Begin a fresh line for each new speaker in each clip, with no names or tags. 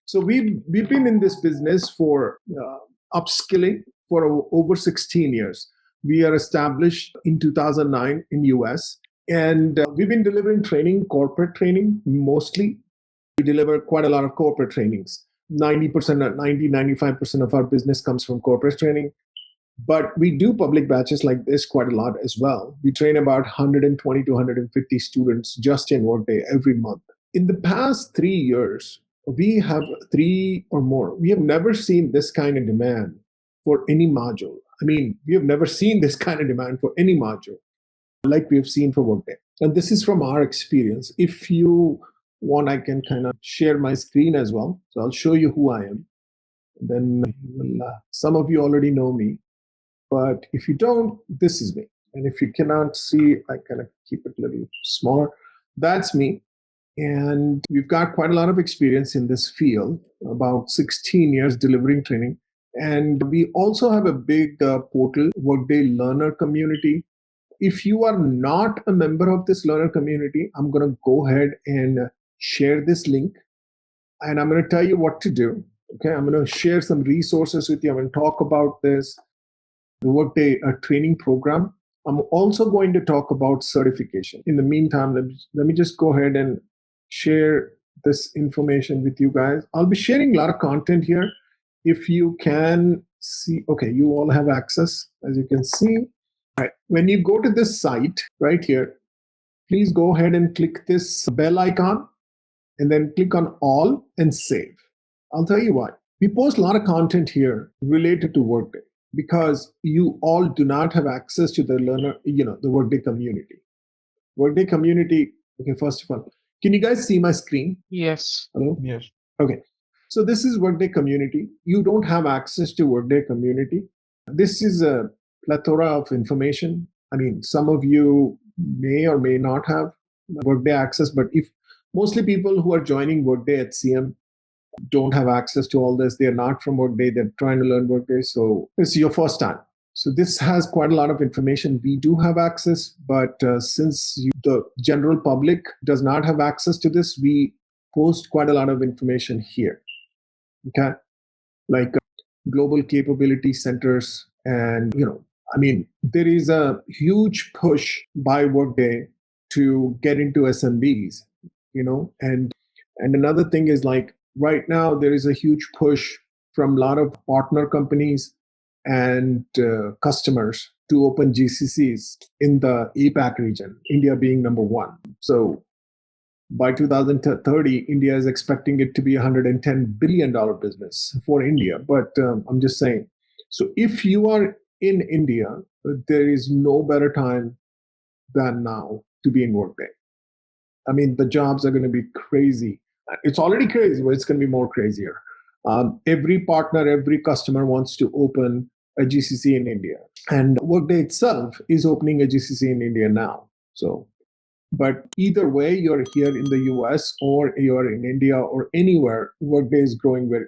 So we've been in this business for upskilling for over 16 years. We are established in 2009 in US, and we've been delivering training, corporate training mostly. We deliver quite a lot of corporate trainings. 90%, 95% of our business comes from corporate training. But we do public batches like this quite a lot as well. We train about 120 to 150 students just in Workday every month. In the past 3 years, we have three or more. We have never seen this kind of demand for any module. I mean, we have never seen this kind of demand for any module like we have seen for Workday. And this is from our experience. If you want, I can kind of share my screen as well. So I'll show you who I am. Then some of you already know me. But if you don't, this is me. And if you cannot see, I kind of keep it a little smaller. That's me. And we've got quite a lot of experience in this field, about 16 years delivering training. And we also have a big portal, Workday Learner Community. If you are not a member of this learner community, I'm going to go ahead and share this link. And I'm going to tell you what to do. Okay, I'm going to share some resources with you. I'm going to talk about this. The Workday training program. I'm also going to talk about certification. In the meantime, let me just go ahead and share this information with you guys. I'll be sharing a lot of content here. If you can see, okay, you all have access, as you can see. All right. When you go to this site right here, please go ahead and click this bell icon and then click on all and save. I'll tell you why. We post a lot of content here related to Workday, because you all do not have access to the learner, the Workday community. Workday community, okay, first of all, can you guys see my screen?
Yes.
Hello?
Yes.
Okay. So this is Workday community. You don't have access to Workday community. This is a plethora of information. I mean, some of you may or may not have Workday access, but if mostly people who are joining Workday HCM don't have access to all this. They're not from Workday. They're trying to learn Workday. So this is your first time. So this has quite a lot of information. We do have access, but since the general public does not have access to this, we post quite a lot of information here. Okay, like global capability centers, and there is a huge push by Workday to get into SMBs. And another thing is like, right now, there is a huge push from a lot of partner companies and customers to open GCCs in the APAC region, India being number one. So by 2030, India is expecting it to be a $110 billion business for India. But I'm just saying, so if you are in India, there is no better time than now to be in Workday. I mean, the jobs are going to be crazy. It's already crazy, but it's going to be more crazier. Every partner, every customer wants to open a GCC in India. And Workday itself is opening a GCC in India now. So, but either way, you're here in the US or you're in India or anywhere, Workday is growing very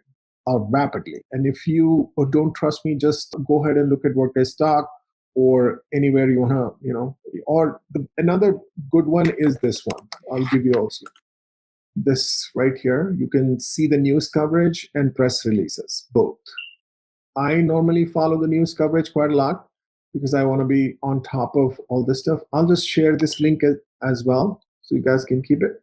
rapidly. And if you don't trust me, just go ahead and look at Workday stock or anywhere you want to, or another good one is this one. I'll give you also. This right here, you can see the news coverage and press releases, both. I normally follow the news coverage quite a lot because I want to be on top of all this stuff. I'll just share this link as well so you guys can keep it.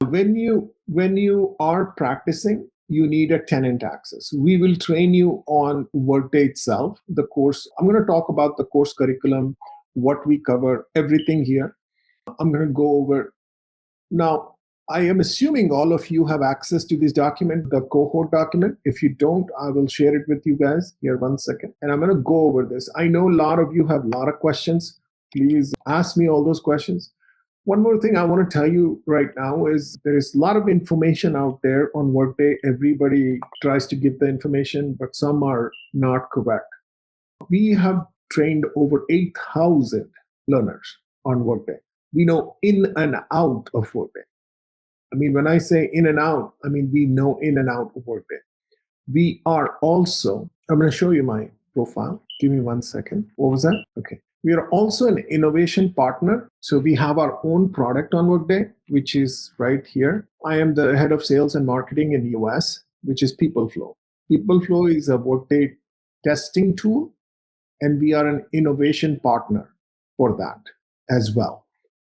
When you are practicing, you need a tenant access. We will train you on Workday itself, the course. I'm going to talk about the course curriculum, what we cover, everything here. I'm going to go over. Now, I am assuming all of you have access to this document, the cohort document. If you don't, I will share it with you guys. Here, 1 second. And I'm going to go over this. I know a lot of you have a lot of questions. Please ask me all those questions. One more thing I want to tell you right now is there is a lot of information out there on Workday. Everybody tries to give the information, but some are not correct. We have trained over 8,000 learners on Workday. We know in and out of Workday. I mean, when I say in and out, I mean, we know in and out of Workday. We are also, I'm going to show you my profile. Give me 1 second. What was that? Okay. We are also an innovation partner. So we have our own product on Workday, which is right here. I am the head of sales and marketing in the US. which is PeopleFlow. PeopleFlow is a Workday testing tool, and we are an innovation partner for that as well.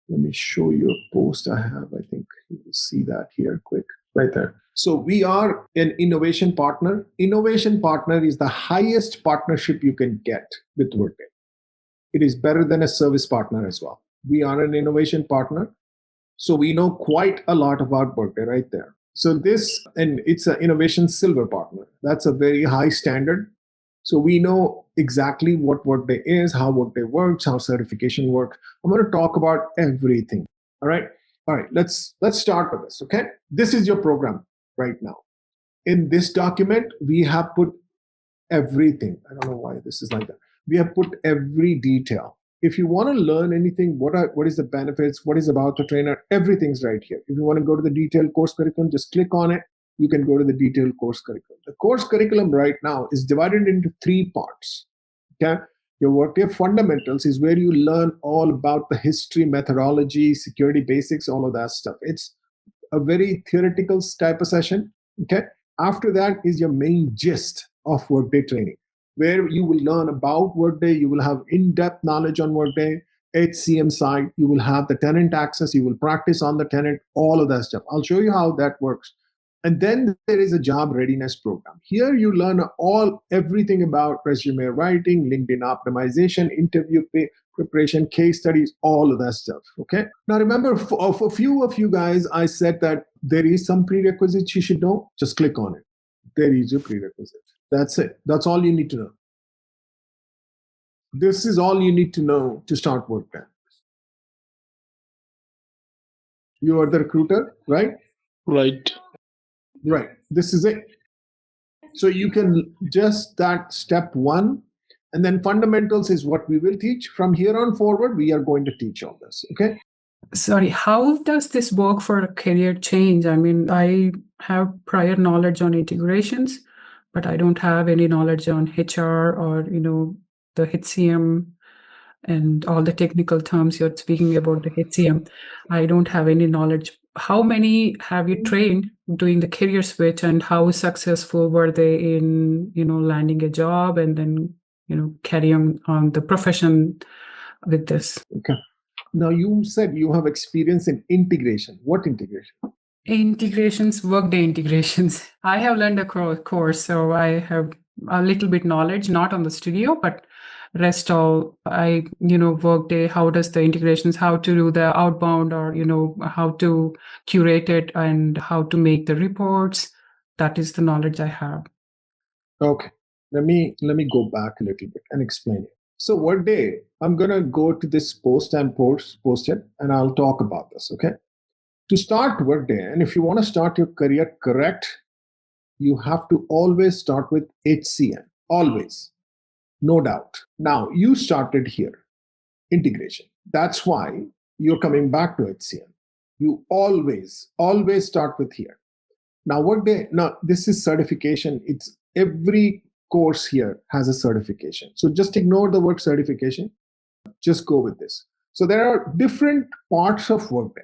Let me show you a post I have. I think you will see that here quick, right there. So we are an innovation partner. Innovation partner is the highest partnership you can get with Workday. It is better than a service partner as well. We are an innovation partner. So we know quite a lot about Workday right there. So this, and it's an innovation silver partner. That's a very high standard. So we know exactly what Workday is, how Workday works, how certification works. I'm going to talk about everything. All right. All right. Let's start with this. Okay. This is your program right now. In this document, we have put everything. I don't know why this is like that. We have put every detail. If you want to learn anything, what is the benefits, what is about the trainer, everything's right here. If you want to go to the detailed course curriculum, just click on it. You can go to the detailed course curriculum. The course curriculum right now is divided into 3 parts. Okay, your Workday fundamentals is where you learn all about the history, methodology, security basics, all of that stuff. It's a very theoretical type of session. Okay, after that is your main gist of Workday training, where you will learn about Workday. You will have in-depth knowledge on Workday, HCM side. You will have the tenant access. You will practice on the tenant, all of that stuff. I'll show you how that works. And then there is a job readiness program. Here you learn everything about resume writing, LinkedIn optimization, interview preparation, case studies, all of that stuff. Okay. Now remember, for a few of you guys, I said that there is some prerequisites you should know. Just click on it. There is your prerequisite. That's it. That's all you need to know. This is all you need to know to start Workday. You are the recruiter, right?
Right.
Right. This is it. So you can just that step 1, and then fundamentals is what we will teach. From here on forward, we are going to teach all this. Okay.
Sorry, how does this work for a career change? I mean, I have prior knowledge on integrations, but I don't have any knowledge on HR or, the HCM and all the technical terms you're speaking about the HCM. I don't have any knowledge. How many have you trained doing the career switch, and how successful were they in, landing a job and then, carrying on the profession with this?
Okay. Now you said you have experience in integration. What integration?
Integrations, Workday integrations. I have learned a course, so I have a little bit knowledge, not on the studio, but rest all Workday, how does the integrations, how to do the outbound, or how to curate it and how to make the reports. That is the knowledge I have.
Okay, let me go back a little bit and explain it. So Workday, I'm gonna go to this post and post it, and I'll talk about this. Okay, to start Workday, and if you want to start your career correct, you have to always start with HCM. Always. No doubt. Now, you started here, integration. That's why you're coming back to HCM. You always start with here. Now, Workday, now this is certification. It's every course here has a certification. So just ignore the word certification. Just go with this. So there are different parts of Workday.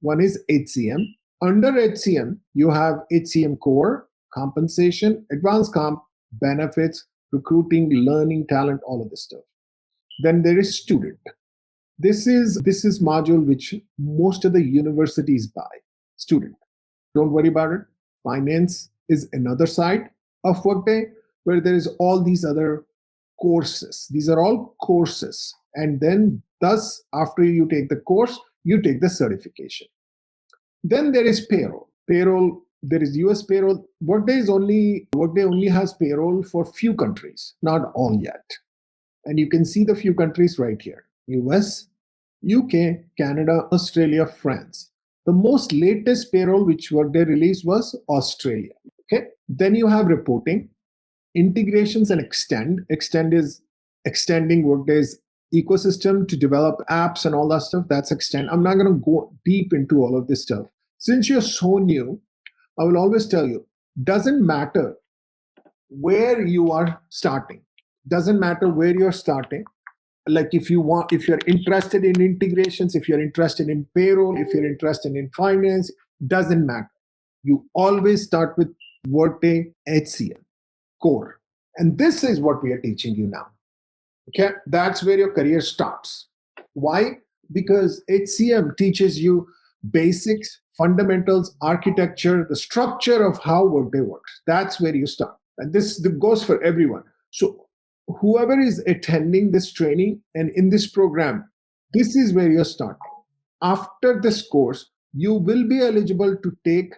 One is HCM. Under HCM, you have HCM core, compensation, advanced comp, benefits, recruiting, learning, talent, all of this stuff. Then there is student. This is module which most of the universities buy. Student. Don't worry about it. Finance is another side of Workday where there is all these other courses. These are all courses. And then thus, after you take the course, you take the certification. Then there is payroll. Payroll, there is US payroll. Workday only has payroll for few countries, not all yet. And you can see the few countries right here. US, UK, Canada, Australia, France. The most latest payroll which Workday released was Australia. Okay. Then you have reporting, integrations, and extend. Extend is extending Workday's ecosystem to develop apps and all that stuff. That's extend. I'm not going to go deep into all of this stuff. Since you're so new, I will always tell you, doesn't matter where you are starting. Doesn't matter where you're starting. Like if you're interested in integrations, if you're interested in payroll, if you're interested in finance, doesn't matter. You always start with Workday HCM Core. And this is what we are teaching you now. Okay, that's where your career starts. Why? Because HCM teaches you basics, fundamentals, architecture, the structure of how Workday works. That's where you start. And this goes for everyone. So whoever is attending this training and in this program, this is where you're starting. After this course, you will be eligible to take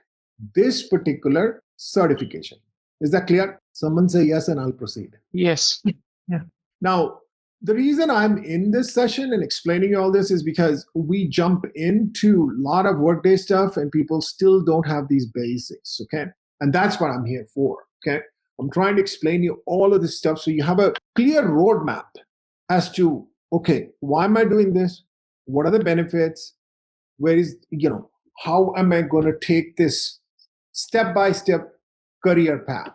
this particular certification. Is that clear? Someone say yes and I'll proceed.
Yes.
Yeah.
Now, the reason I'm in this session and explaining all this is because we jump into a lot of Workday stuff and people still don't have these basics, okay? And that's what I'm here for, okay? I'm trying to explain you all of this stuff so you have a clear roadmap as to, okay, why am I doing this? What are the benefits? Where is, how am I going to take this step-by-step career path?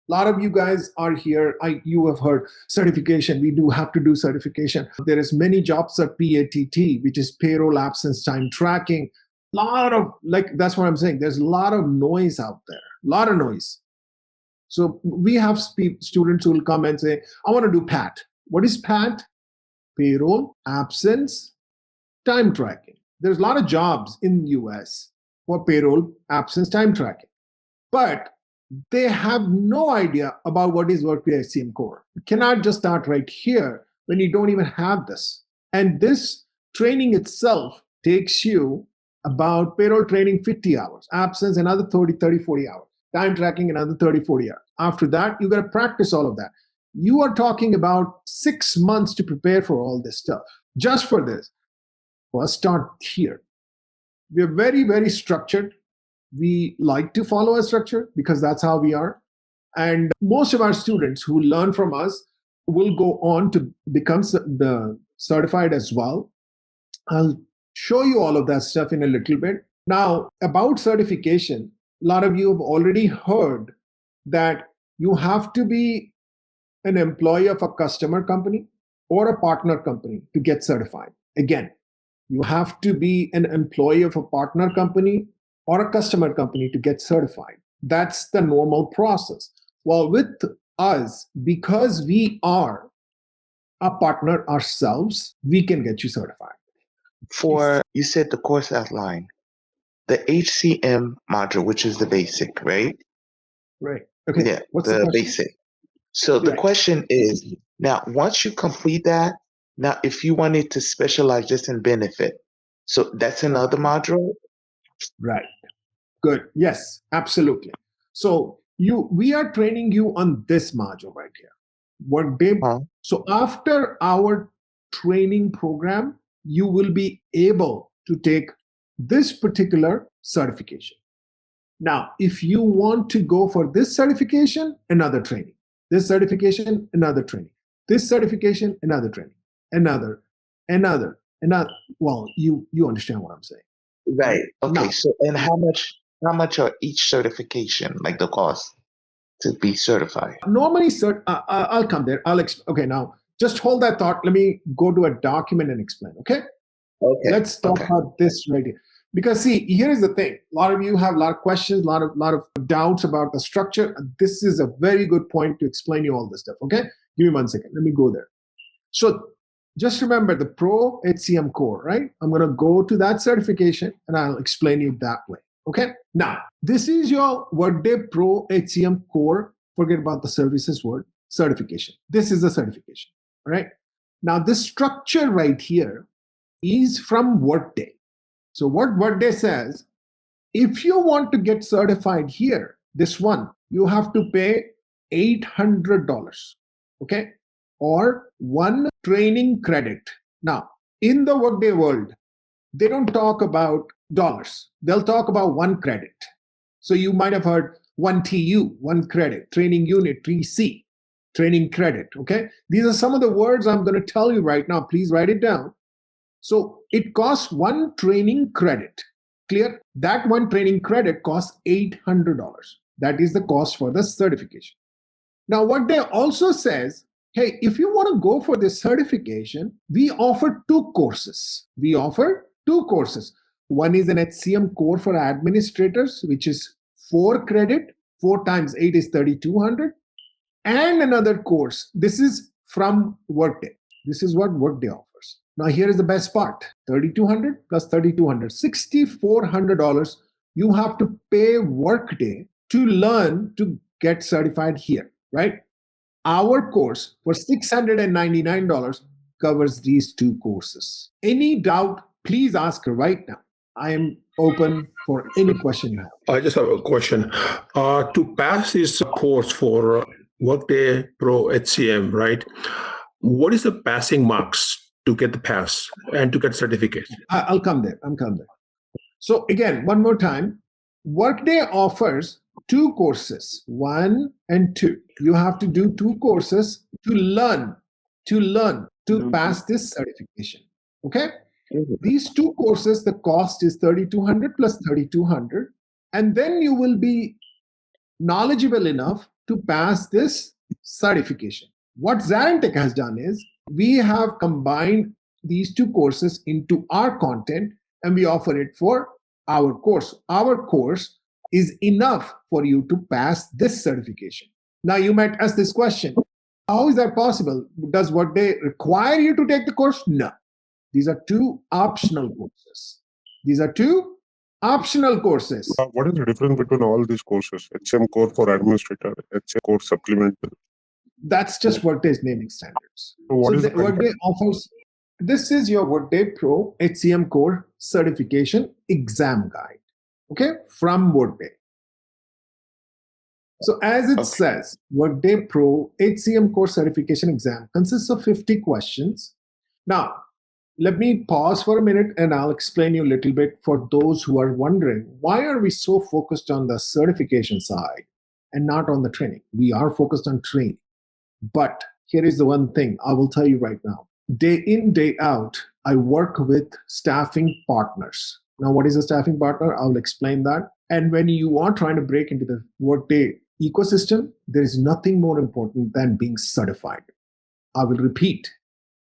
A lot of you guys are here. You have heard certification. We do have to do certification. There is many jobs at PATT, which is payroll absence time tracking. That's what I'm saying. There's a lot of noise out there. A lot of noise. So we have students who will come and say, I want to do PAT. What is PAT? Payroll absence time tracking. There's a lot of jobs in the US for payroll absence time tracking. But they have no idea about what is Workday HCM Core. You cannot just start right here when you don't even have this. And this training itself takes you about payroll training 50 hours, absence another 30, 40 hours, time tracking another 30, 40 hours. After that, you got to practice all of that. You are talking about 6 months to prepare for all this stuff, just for this. First, start here. We are very, very structured. We like to follow a structure because that's how we are. And most of our students who learn from us will go on to become certified as well. I'll show you all of that stuff in a little bit. Now, about certification, a lot of you have already heard that you have to be an employee of a customer company or a partner company to get certified. Again, you have to be an employee of a partner company or a customer company to get certified. That's the normal process. Well, with us, because we are a partner ourselves, we can get you certified.
You said the course outline, the HCM module, which is the basic, right?
Right. Okay.
Yeah,
What's
the
the question?
basic. So the question is, now, once you complete that, now, if you wanted to specialize just in benefit, so that's another module?
Right. Good. Yes, absolutely. So we are training you on this module right here. Workday. So after our training program, you will be able to take this particular certification. Now, if you want to go for this certification, another training. This certification, another training. This certification, another training. Another. Well, you understand what I'm saying.
Right. Okay.
Now,
so, and how much are each certification, like the cost to be certified?
Normally, I'll come there. Okay, now just hold that thought. Let me go to a document and explain. Okay.
Okay.
Let's talk about this right here. Because see, here is the thing. A lot of you have a lot of questions, a lot of doubts about the structure. This is a very good point to explain you all this stuff. Okay. Give me 1 second. Let me go there. So just remember the Pro HCM Core, right? I'm going to go to that certification and I'll explain you that way. Okay. Now, this is your Workday Pro HCM Core. Forget about the services word, certification. This is the certification. All right. Now, this structure right here is from Workday. So what Workday says, if you want to get certified here, this one, you have to pay $800. Okay. Or one training credit. Now, in the Workday world, they don't talk about dollars. They'll talk about one credit. So you might have heard one TU, one credit, training unit, 3C, training credit. Okay. These are some of the words I'm going to tell you right now. Please write it down. So it costs one training credit. Clear? That one training credit costs $800. That is the cost for the certification. Now, what they also says, hey, if you want to go for this certification, we offer 2 courses. We offer 2 courses. One is an HCM core for administrators, which is 4 credit 4 times 8 is 3,200. And another course. This is from Workday. This is what Workday offers. Now, here is the best part. 3,200 plus 3,200, $6,400 you have to pay Workday to learn to get certified here, right? Our course for $699 covers these two courses. Any doubt, please ask right now. I am open for any question you have.
I just have a question. To pass this course for Workday Pro HCM, right? What is the passing marks to get the pass and to get certificate?
I'll come there. So again, one more time, Workday offers two courses, 1 and 2. You have to do two courses to learn to pass this certification. Okay? These two courses, the cost is 3,200 plus 3,200, and then you will be knowledgeable enough to pass this certification. What ZaranTech has done is we have combined these two courses into our content and we offer it for our course. Our course is enough for you to pass this certification. Now you might ask this question, how is that possible? Does Workday require you to take the course? No. These are two optional courses.
What is the difference between all these courses? HCM core for administrator, HCM core supplemental.
That's just Workday's naming standards.
So what is
Workday offers, this is your Workday Pro HCM Core Certification Exam Guide, okay, from Workday. So as it says, Workday Pro HCM Core Certification Exam consists of 50 questions. Now, let me pause for a minute and I'll explain you a little bit for those who are wondering, why are we so focused on the certification side and not on the training? We are focused on training. But here is the one thing I will tell you right now. Day in, day out, I work with staffing partners. Now, what is a staffing partner? I'll explain that. And when you are trying to break into the Workday ecosystem, there is nothing more important than being certified. I will repeat.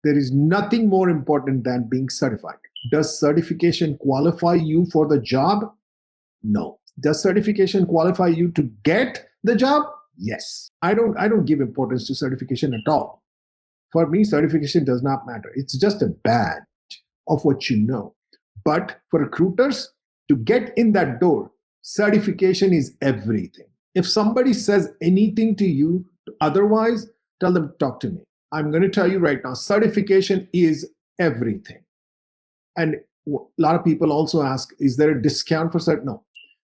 There is nothing more important than being certified. Does certification qualify you for the job? No. Does certification qualify you to get the job? Yes. I don't give importance to certification at all. For me, certification does not matter. It's just a badge of what you know. But for recruiters, to get in that door, certification is everything. If somebody says anything to you otherwise, tell them to talk to me. I'm going to tell you right now, certification is everything. And a lot of people also ask, is there a discount for cert? No.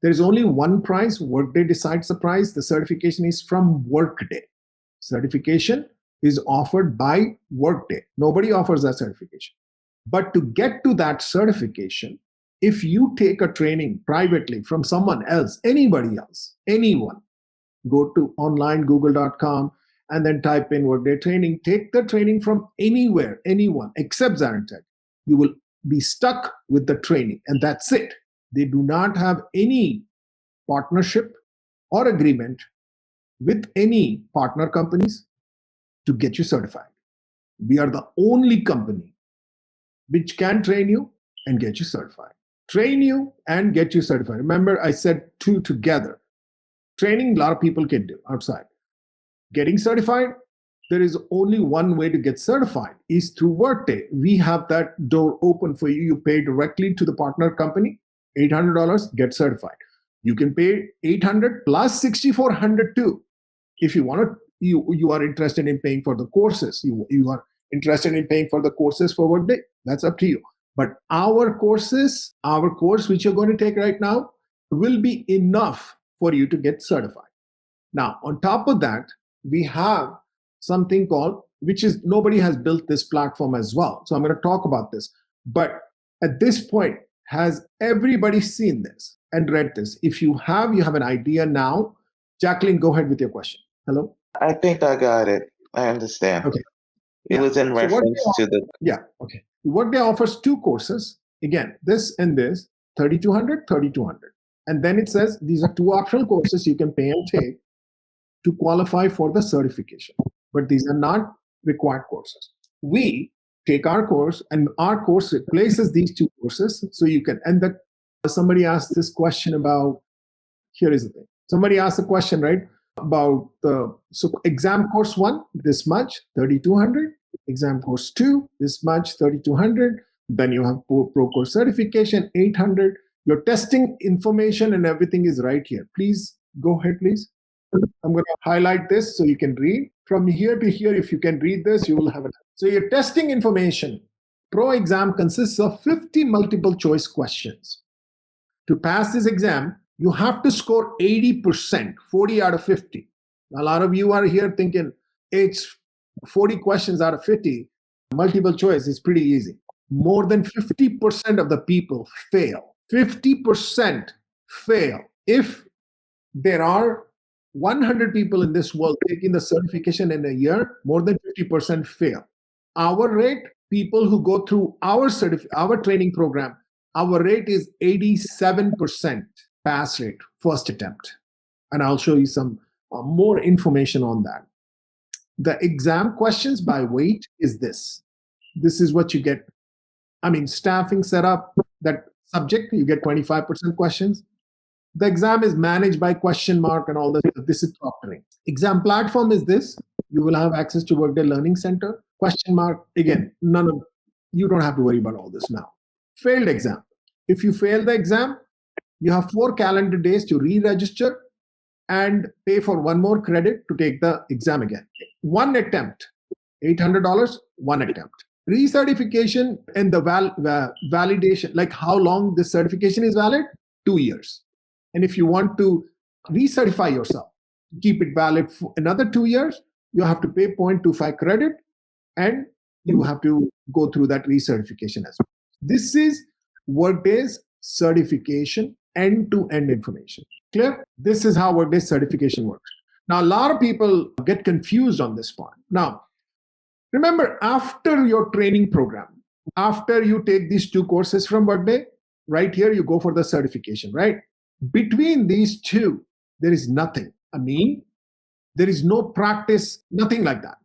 There is only one price. Workday decides the price. The certification is from Workday. Certification is offered by Workday. Nobody offers that certification. But to get to that certification, if you take a training privately from someone else, anybody else, anyone, go to online, google.com, and then type in Workday training. Take the training from anywhere, anyone, except ZaranTech. You will be stuck with the training, and that's it. They do not have any partnership or agreement with any partner companies to get you certified. We are the only company which can train you and get you certified. Train you and get you certified. Remember, I said two together. Training, a lot of people can do outside. Getting certified, there is only one way to get certified, is through Workday. We have that door open for you. You pay directly to the partner company, $800, get certified. You can pay $800 plus $6,400 too. If you want to, you are interested in paying for the courses. You are interested in paying for the courses for Workday, that's up to you. But our course which you're going to take right now, will be enough for you to get certified. Now, on top of that, we have something called, which is, nobody has built this platform as well. So I'm going to talk about this. But at this point, has everybody seen this and read this? If you have an idea now. Jacqueline, go ahead with your question. Hello?
I think I got it. I understand.
Okay.
It was in reference to the...
Yeah, okay. Workday offers two courses. Again, this and this, 3,200, 3,200. And then it says these are two optional courses you can pay and take to qualify for the certification. But these are not required courses. We take our course, and our course replaces these two courses. So you can, and somebody asked this question about, here is the thing. Somebody asked a question, right? About so exam course 1, this much, 3,200. Exam course 2, this much, 3,200. Then you have pro course certification, 800. Your testing information and everything is right here. Please go ahead, please. I'm going to highlight this so you can read. From here to here, if you can read this, you will have it. So your testing information, pro exam consists of 50 multiple choice questions. To pass this exam, you have to score 80%, 40 out of 50. A lot of you are here thinking it's 40 questions out of 50. Multiple choice is pretty easy. More than 50% of the people fail. 50% fail. If there are 100 people in this world taking the certification in a year, more than 50% fail. Our rate, people who go through our training program, our rate is 87% pass rate, first attempt. And I'll show you some more information on that. The exam questions by weight is this. This is what you get. I mean, staffing setup, that subject, you get 25% questions. The exam is managed by question mark and all this. This is proctoring. Exam platform is this. You will have access to Workday Learning Center. Question mark, again, you don't have to worry about all this now. Failed exam. If you fail the exam, you have 4 calendar days to re-register and pay for 1 more credit to take the exam again. 1 attempt, $800, 1 attempt. Recertification and the validation, like how long this certification is valid, 2 years. And if you want to recertify yourself, keep it valid for another 2 years, you have to pay 0.25 credit and you have to go through that recertification as well. This is Workday's certification end-to-end information. Clear? This is how Workday certification works. Now, a lot of people get confused on this part. Now, remember, after your training program, after you take these 2 courses from Workday, right here, you go for the certification, right? Between these 2, there is nothing. I mean, there is no practice, nothing like that.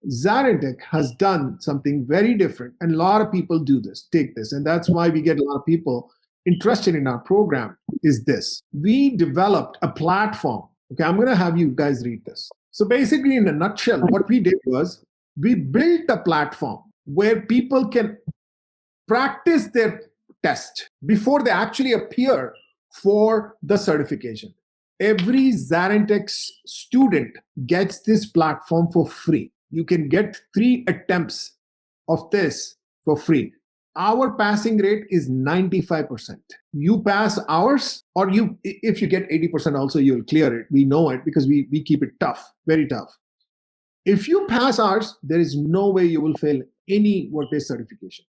ZaranTech has done something very different, and a lot of people do this, take this, and that's why we get a lot of people interested in our program, is this. We developed a platform. Okay, I'm going to have you guys read this. So basically, in a nutshell, what we did was we built a platform where people can practice their test before they actually appear for the certification. Every ZaranTech student gets this platform for free. You can get 3 attempts of this for free. Our passing rate is 95%. You pass ours, or if you get 80% also, you'll clear it. We know it because we keep it tough, very tough. If you pass ours, there is no way you will fail any Workday certification.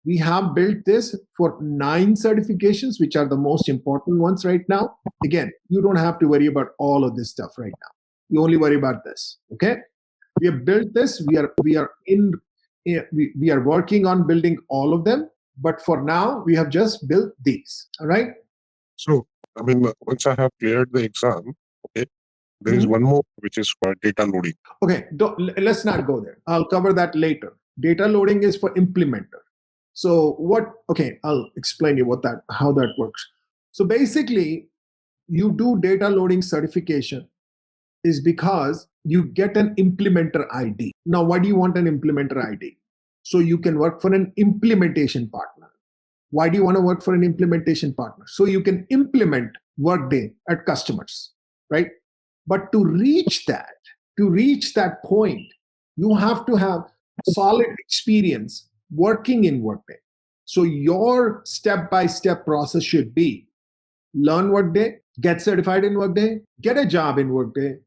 We have built this for 9 certifications, which are the most important ones right now. Again, you don't have to worry about all of this stuff right now. You only worry about this, okay? We have built this. We are working on building all of them, but for now, we have just built these, all right?
So, I mean, once I have cleared the exam, okay, there is one more, which is for data loading.
Okay, let's not go there. I'll cover that later. Data loading is for implementer. So I'll explain you how that works. So basically, you do data loading certification is because you get an implementer ID. Now, why do you want an implementer ID? So you can work for an implementation partner. Why do you want to work for an implementation partner? So you can implement Workday at customers, right? But to reach that point, you have to have solid experience working in Workday. So your step-by-step process should be learn Workday, get certified in Workday, get a job in Workday,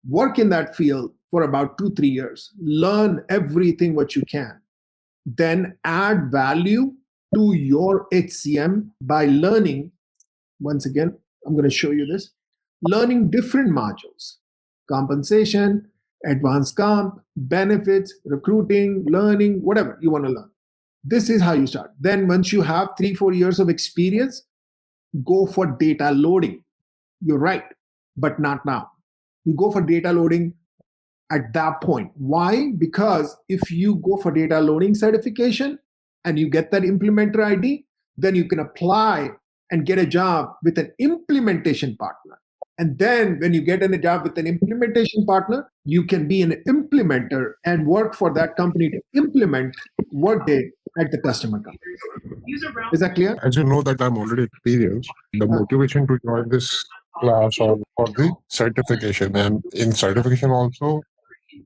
work in that field for about 2-3 years, learn everything what you can, then add value to your HCM by learning, once again, I'm going to show you this, learning different modules, compensation, advanced comp, benefits, recruiting, learning, whatever you want to learn. This is how you start. Then once you have 3-4 years of experience, go for data loading. You're right, but not now. You go for data loading at that point. Why? Because if you go for data loading certification and you get that implementer ID, then you can apply and get a job with an implementation partner. And then when you get in a job with an implementation partner, you can be an implementer and work for that company to implement Workday at the customer company. Is that clear?
As you know that I'm already experienced, the motivation to join this class or for the certification, and in certification also,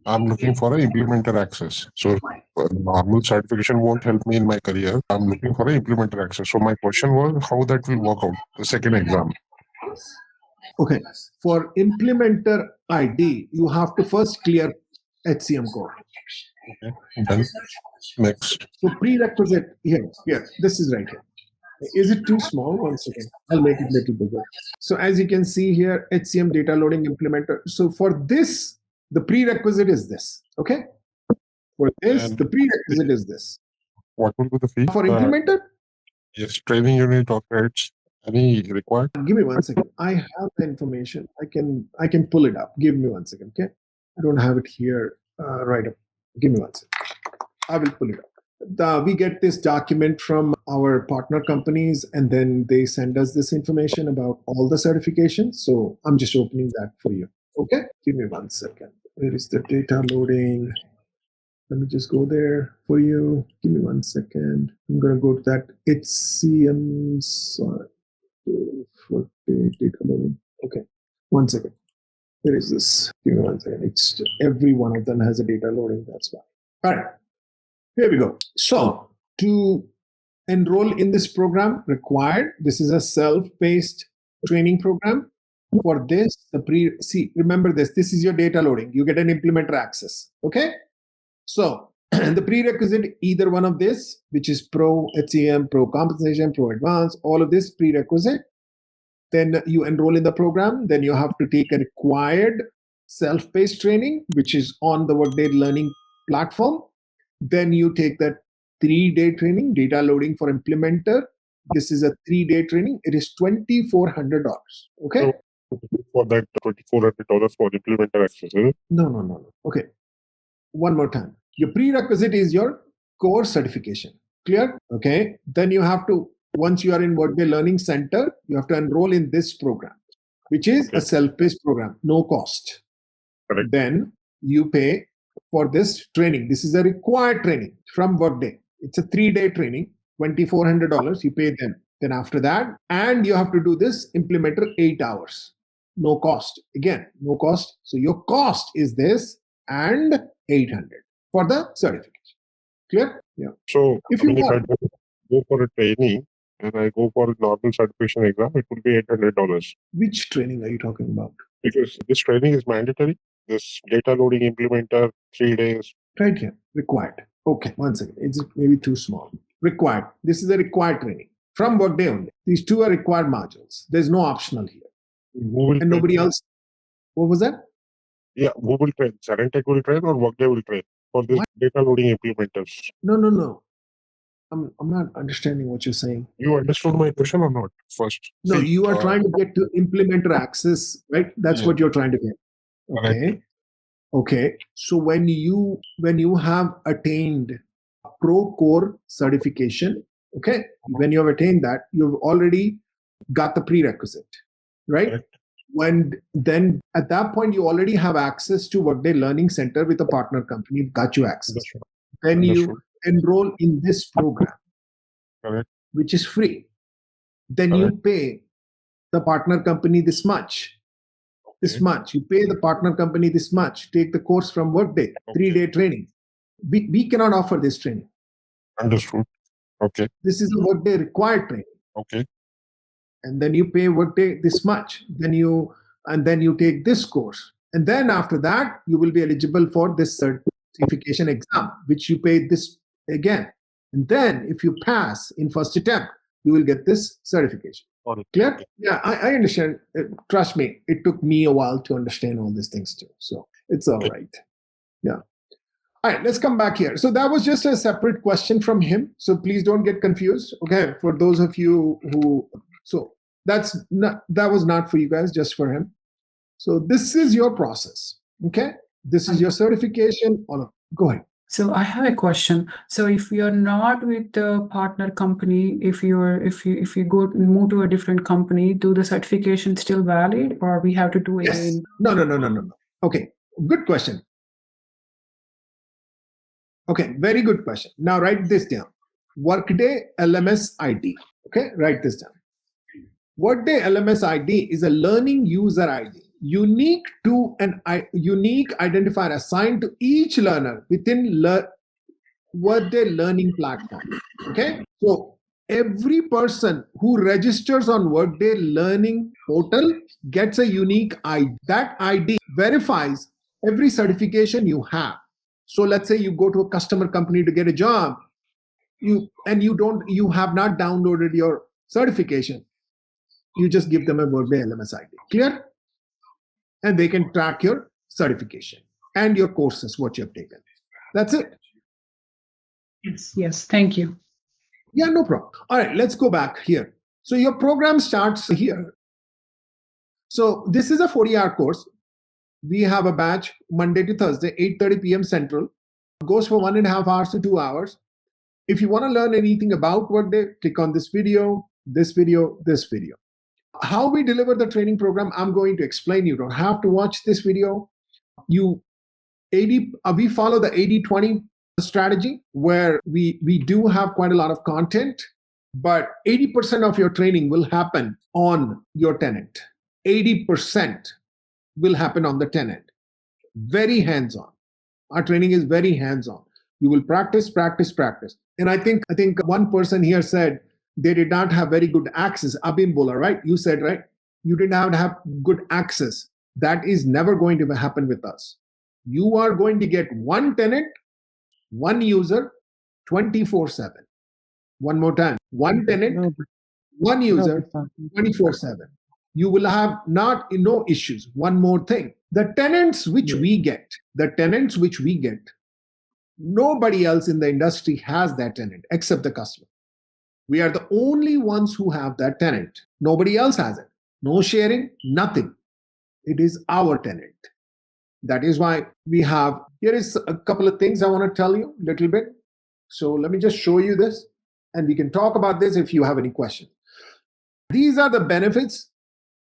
I'm looking for an implementer access. So normal certification won't help me in my career. I'm looking for an implementer access. So my question was how that will work out, the second exam.
Okay. For implementer ID, you have to first clear HCM core.
Okay. Then next.
So prerequisite here, this is right here. Is it too small? One second. I'll make it a little bigger. So as you can see here, HCM data loading implementer. So for this, the prerequisite is this. Okay. For this, the prerequisite is this.
What will be the fee?
For implementer?
Yes, training unit or credits. Any required?
Give me 1 second. I have the information. I can pull it up. Give me 1 second. Okay. I don't have it here right up. Give me 1 second. I will pull it up. We get this document from our partner companies, and then they send us this information about all the certifications. So I'm just opening that for you. Okay. Give me 1 second. Where is the data loading? Let me just go there for you. Give me 1 second. I'm going to go to that HCM for data loading. Okay. 1 second. Where is this? Give me 1 second. It's every one of them has a data loading. That's why. All right. Here we go. So to enroll in this program required, this is a self-paced training program. For this, remember this is your data loading. You get an implementer access. Okay. So the prerequisite, either one of this, which is Pro HCM, Pro Compensation, Pro Advanced, all of this prerequisite. Then you enroll in the program. Then you have to take a required self-paced training, which is on the Workday learning platform. Then you take that 3-day training, data loading for implementer. This is a 3-day training. It is $2,400. Okay.
So for that $2,400 for implementer access.
No. Okay. One more time. Your prerequisite is your core certification. Clear? Okay. Then you have to, once you are in Workday Learning Center, you have to enroll in this program, which is a self-paced program, no cost.
Correct.
Then you pay for this training. This is a required training from Workday. It's a 3-day training, $2,400. You pay them. Then after that, and you have to do this implementer 8 hours. No cost. Again, no cost. So your cost is this and 800 for the certification. Clear? Yeah.
So
if
I go for a training and I go for a normal certification exam, it will be $800.
Which training are you talking about?
Because this training is mandatory. This data loading implementer, 3 days.
Right here, required. Okay, 1 second. It's maybe too small. Required. This is a required training from Workday only. These two are required modules. There's no optional here. And nobody else. What was that?
Yeah, who will train? ZaranTech will train or Workday will train for this data loading implementers?
No. I'm not understanding what you're saying.
You understood my question or not? First.
No, you are trying to get to implementer access, right? That's what you're trying to get. Okay.
Right.
Okay. So when you have attained a Pro Core certification, okay, when you have attained that, you've already got the prerequisite, right?
Correct.
Then at that point, you already have access to Workday Learning Center with a partner company. You've got you access. Then you enroll in this program,
Correct.
which is free. Then you pay the partner company this much. This much. You pay the partner company this much. Take the course from Workday, 3-day training. We cannot offer this training.
Understood. Okay.
This is a Workday required training.
Okay.
And then you pay Workday this much. Then you take this course. And then after that, you will be eligible for this certification exam, which you pay this again. And then if you pass in first attempt, you will get this certification. Clear? Yeah, I understand. Trust me, it took me a while to understand all these things too. So it's all right. Yeah. All right, let's come back here. So that was just a separate question from him. So please don't get confused. Okay, for those of you who, so that was not for you guys, just for him. So this is your process. Okay, this is your certification. Go ahead.
So I have a question. So if you're not with the partner company, if you move to a different company, do the certification still valid, or we have to do
Yes.
again?
No. Okay, good question. Okay, very good question. Now write this down. Workday LMS ID. Okay, write this down. Workday LMS ID is a learning user ID, unique to an unique identifier assigned to each learner within Workday learning platform. Okay, so every person who registers on Workday learning portal gets a unique ID. That ID verifies every certification you have. So let's say you go to a customer company to get a job, you have not downloaded your certification. You just give them a Workday LMS ID. Clear? And they can track your certification and your courses, what you have taken. That's it.
Yes. Thank you.
Yeah, no problem. All right, let's go back here. So your program starts here. So this is a 40-hour course. We have a batch Monday to Thursday, 8:30 p.m. Central. It goes for 1.5 hours to 2 hours. If you want to learn anything about Workday, click on this video, this video, this video. How we deliver the training program, I'm going to explain. You don't have to watch this video. We follow the 80-20 strategy, where we do have quite a lot of content, but 80% of your training will happen on your tenant. 80% will happen on the tenant. Very hands-on. Our training is very hands-on. You will practice. And I think one person here said they did not have very good access. Abin Bola, right? You said, right? You did not have good access. That is never going to happen with us. You are going to get one tenant, one user, 24/7. One more time. One tenant, one user, 24/7. You will have no issues. One more thing. The tenants which we get, nobody else in the industry has that tenant except the customer. We are the only ones who have that tenant. Nobody else has it. No sharing, nothing. It is our tenant. That is why here is a couple of things I want to tell you a little bit. So let me just show you this, and we can talk about this if you have any questions. These are the benefits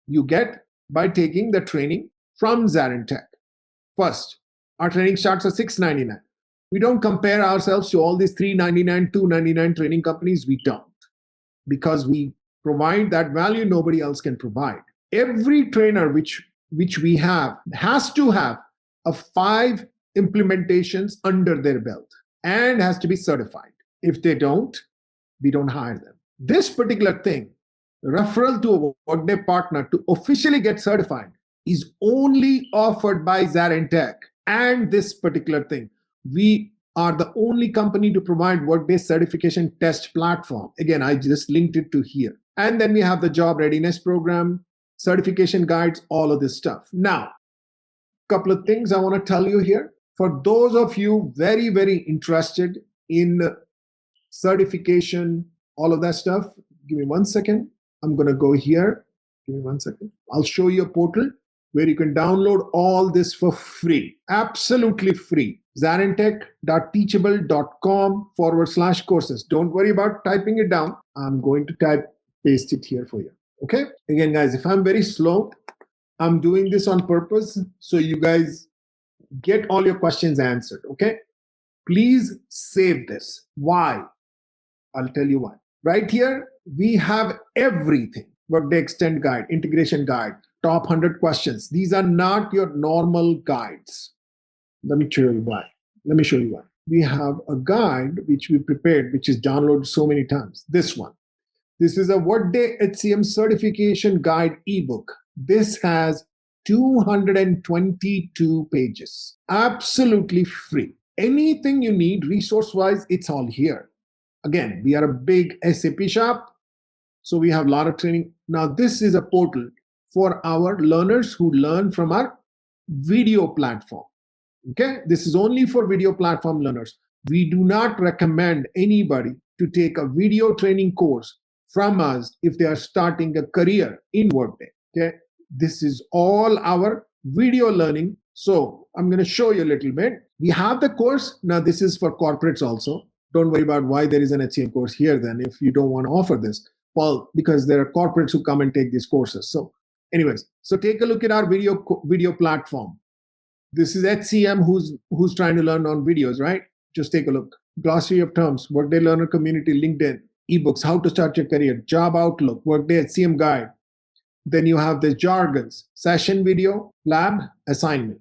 you get by taking the training from ZaranTech. First, our training starts at $699. We don't compare ourselves to all these $399, $299 training companies. We don't, because we provide that value nobody else can provide. Every trainer which we have has to have 5 implementations under their belt and has to be certified. If they don't, we don't hire them. This particular thing, referral to a Workday partner to officially get certified, is only offered by ZaranTech. And this particular thing, we are the only company to provide Workday certification test platform. Again, I just linked it to here. And then we have the job readiness program, certification guides, all of this stuff. Now, couple of things I want to tell you here. For those of you very, very interested in certification, all of that stuff, give me 1 second. I'm going to go here. Give me 1 second. I'll show you a portal where you can download all this for free. Absolutely free. ZaranTech.teachable.com/courses. Don't worry about typing it down. I'm going to paste it here for you. Okay? Again, guys, if I'm very slow, I'm doing this on purpose so you guys get all your questions answered, okay? Please save this. Why? I'll tell you why. Right here, we have everything. Workday Extend Guide, Integration Guide, top 100 questions. These are not your normal guides. Let me show you why. We have a guide which we prepared, which is downloaded so many times. This one. This is a Workday HCM Certification Guide ebook. This has 222 pages. Absolutely free. Anything you need resource-wise, it's all here. Again, we are a big SAP shop, so we have a lot of training. Now, this is a portal for our learners who learn from our video platform. Okay, this is only for video platform learners. We do not recommend anybody to take a video training course from us if they are starting a career in Workday. Okay, this is all our video learning. So I'm going to show you a little bit. We have the course. Now, this is for corporates also. Don't worry about why there is an HCM course here then if you don't want to offer this. Well, because there are corporates who come and take these courses. So anyways, so take a look at our video platform. This is HCM who's trying to learn on videos, right? Just take a look. Glossary of terms, Workday Learner Community, LinkedIn, ebooks, how to start your career, job outlook, Workday HCM guide. Then you have the jargons, session video, lab, assignment.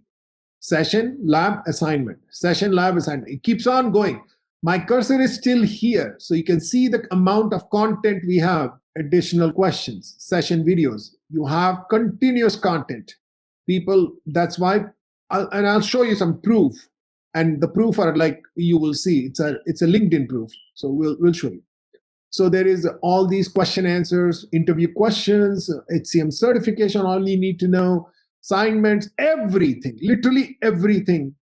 Session, lab, assignment. Session, lab, assignment. It keeps on going. My cursor is still here. So you can see the amount of content we have. Additional questions, session videos. You have continuous content. People, that's why, I'll show you some proof. And the proof are like, you will see, it's a LinkedIn proof. So we'll show you. So there is all these question answers, interview questions, HCM certification, all you need to know, assignments, everything, literally everything.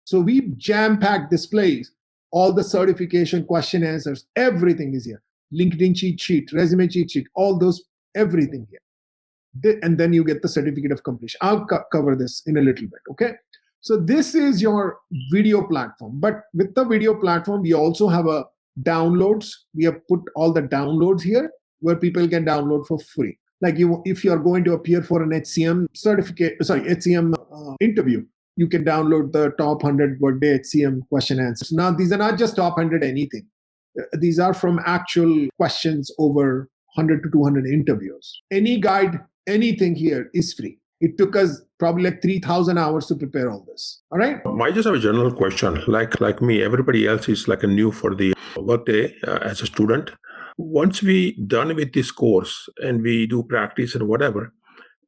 So we jam-packed this place, all the certification question answers, everything is here. LinkedIn cheat sheet, resume cheat sheet, all those, everything here. And then you get the certificate of completion. I'll cover this in a little bit, okay? So this is your video platform. But with the video platform, we also have a downloads. We have put all the downloads here where people can download for free. Like if you're going to appear for an HCM HCM interview, you can download the top 100 Workday HCM question answers. Now, these are not just top 100 anything. These are from actual questions over 100 to 200 interviews. Any guide, anything here is free. It took us probably like 3,000 hours to prepare all this. All right?
I just have a general question. Like me, everybody else is like a new for the Workday as a student. Once we done with this course and we do practice and whatever,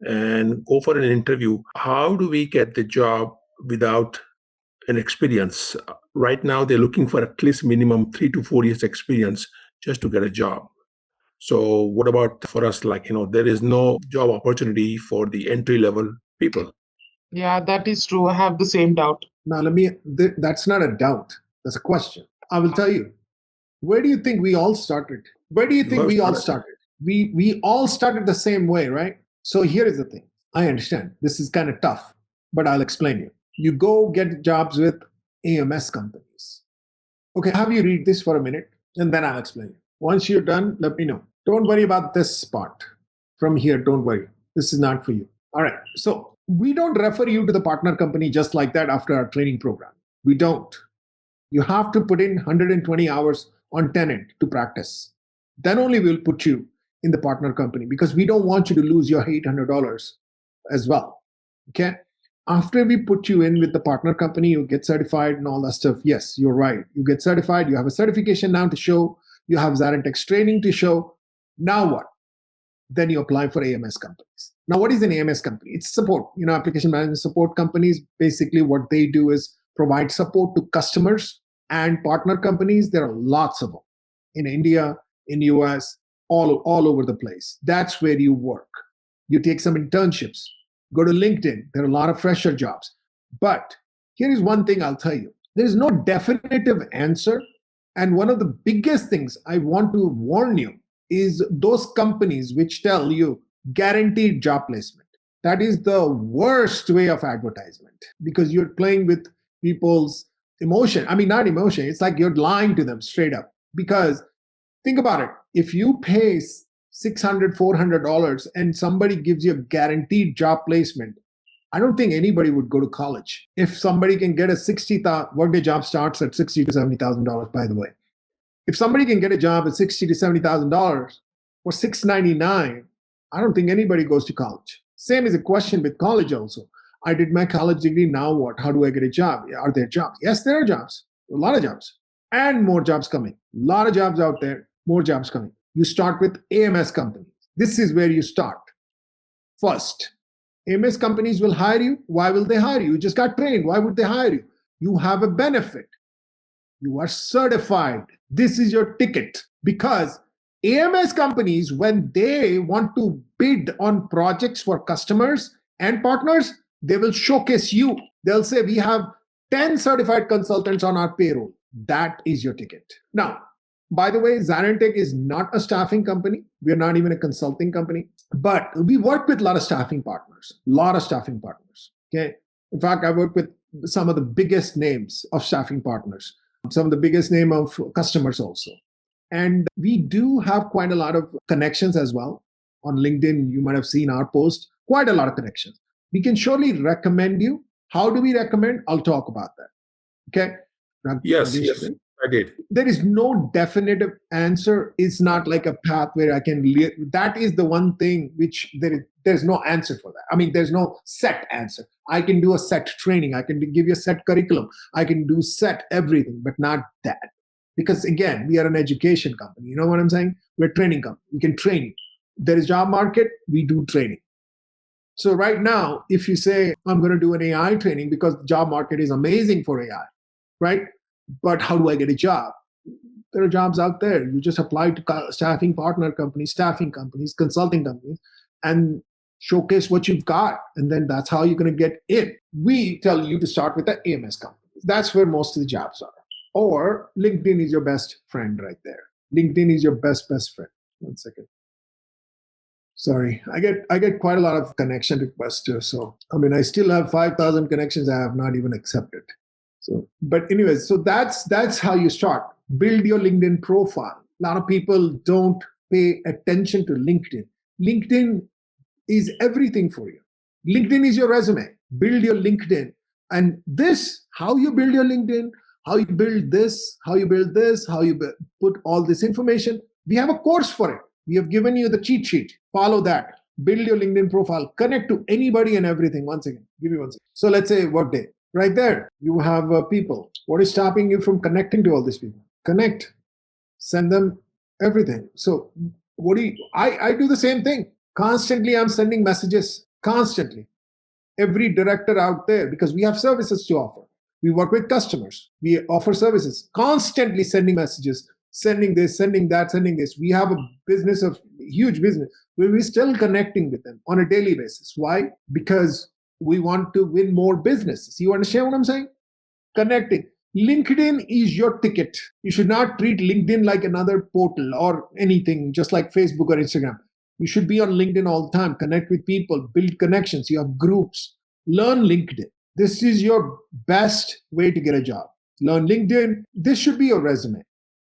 and go for an interview, how do we get the job without an experience? Right now, they're looking for at least minimum 3 to 4 years experience just to get a job. So what about for us? Like, there is no job opportunity for the entry-level people.
Yeah, that is true. I have the same doubt.
Now, that's not a doubt. That's a question. I will tell you. Where do you think we all started? Where do you think we all started? We all started the same way, right? So here is the thing. I understand. This is kind of tough, but I'll explain you. You go get jobs with AMS companies. Okay, have you read this for a minute, and then I'll explain it. Once you're done, let me know. Don't worry about this part. From here, don't worry. This is not for you. All right. So we don't refer you to the partner company just like that after our training program. We don't. You have to put in 120 hours on Tenant to practice. Then only we'll put you in the partner company because we don't want you to lose your $800 as well. Okay? After we put you in with the partner company, you get certified and all that stuff. Yes, you're right. You get certified. You have a certification now to show. You have ZaranTech's training to show. Now what? Then you apply for AMS companies. Now, what is an AMS company? It's support. Application management support companies. Basically, what they do is provide support to customers and partner companies. There are lots of them in India, in US, all over the place. That's where you work. You take some internships. Go to LinkedIn. There are a lot of fresher jobs. But here is one thing I'll tell you. There is no definitive answer. And one of the biggest things I want to warn you is those companies which tell you guaranteed job placement. That is the worst way of advertisement because you're playing with people's emotion. I mean, not emotion. It's like you're lying to them straight up. Because think about it. If you pay $600, $400 and somebody gives you a guaranteed job placement, I don't think anybody would go to college. If somebody can get a $60,000, Workday job starts at $60,000 to $70,000, by the way. If somebody can get a job at $60,000 to $70,000 for $699, I don't think anybody goes to college. Same is a question with college also. I did my college degree, now what? How do I get a job? Are there jobs? Yes, there are jobs. A lot of jobs. And more jobs coming. A lot of jobs out there, more jobs coming. You start with AMS companies. This is where you start. First, AMS companies will hire you. Why will they hire you? You just got trained. Why would they hire you? You have a benefit. You are certified. This is your ticket. Because AMS companies, when they want to bid on projects for customers and partners, they will showcase you. They'll say, we have 10 certified consultants on our payroll. That is your ticket. Now, by the way, ZaranTech is not a staffing company. We're not even a consulting company. But we work with a lot of staffing partners. Okay. In fact, I work with some of the biggest names of staffing partners, some of the biggest name of customers also. And we do have quite a lot of connections as well. On LinkedIn, you might have seen our post, quite a lot of connections. We can surely recommend you. How do we recommend? I'll talk about that. Okay?
Yes, I did.
There is no definitive answer. It's not like a path where I can that is the one thing which there's no answer for that. I mean, there's no set answer. I can do a set training. I can give you a set curriculum. I can do set everything, but not that. Because again, we are an education company. You know what I'm saying? We're a training company. We can train you. There is job market, we do training. So right now, if you say, I'm going to do an AI training because the job market is amazing for AI, right? But how do I get a job? There are jobs out there. You just apply to staffing partner companies, staffing companies, consulting companies, and showcase what you've got. And then that's how you're going to get in. We tell you to start with the AMS company. That's where most of the jobs are. Or LinkedIn is your best friend right there. LinkedIn is your best friend. 1 second. Sorry, I get quite a lot of connection requests too. So, I mean, I still have 5,000 connections I have not even accepted. So, but anyways, so that's how you start. Build your LinkedIn profile. A lot of people don't pay attention to LinkedIn. LinkedIn is everything for you. LinkedIn is your resume. Build your LinkedIn. And this, how you build your LinkedIn, how you build this, how you build this, how you put all this information. We have a course for it. We have given you the cheat sheet. Follow that. Build your LinkedIn profile. Connect to anybody and everything. Once again, give me 1 second. So let's say Workday. Right there, you have people. What is stopping you from connecting to all these people? Connect. Send them everything. So what do you, I do the same thing. Constantly, I'm sending messages. Constantly. Every director out there, because we have services to offer. We work with customers. We offer services. Constantly sending messages. Sending this, sending that, sending this. We have a business of huge business where we're still connecting with them on a daily basis. Why? Because we want to win more businesses. You understand what I'm saying? Connecting. LinkedIn is your ticket. You should not treat LinkedIn like another portal or anything, just like Facebook or Instagram. You should be on LinkedIn all the time. Connect with people, build connections. You have groups. Learn LinkedIn. This is your best way to get a job. Learn LinkedIn. This should be your resume.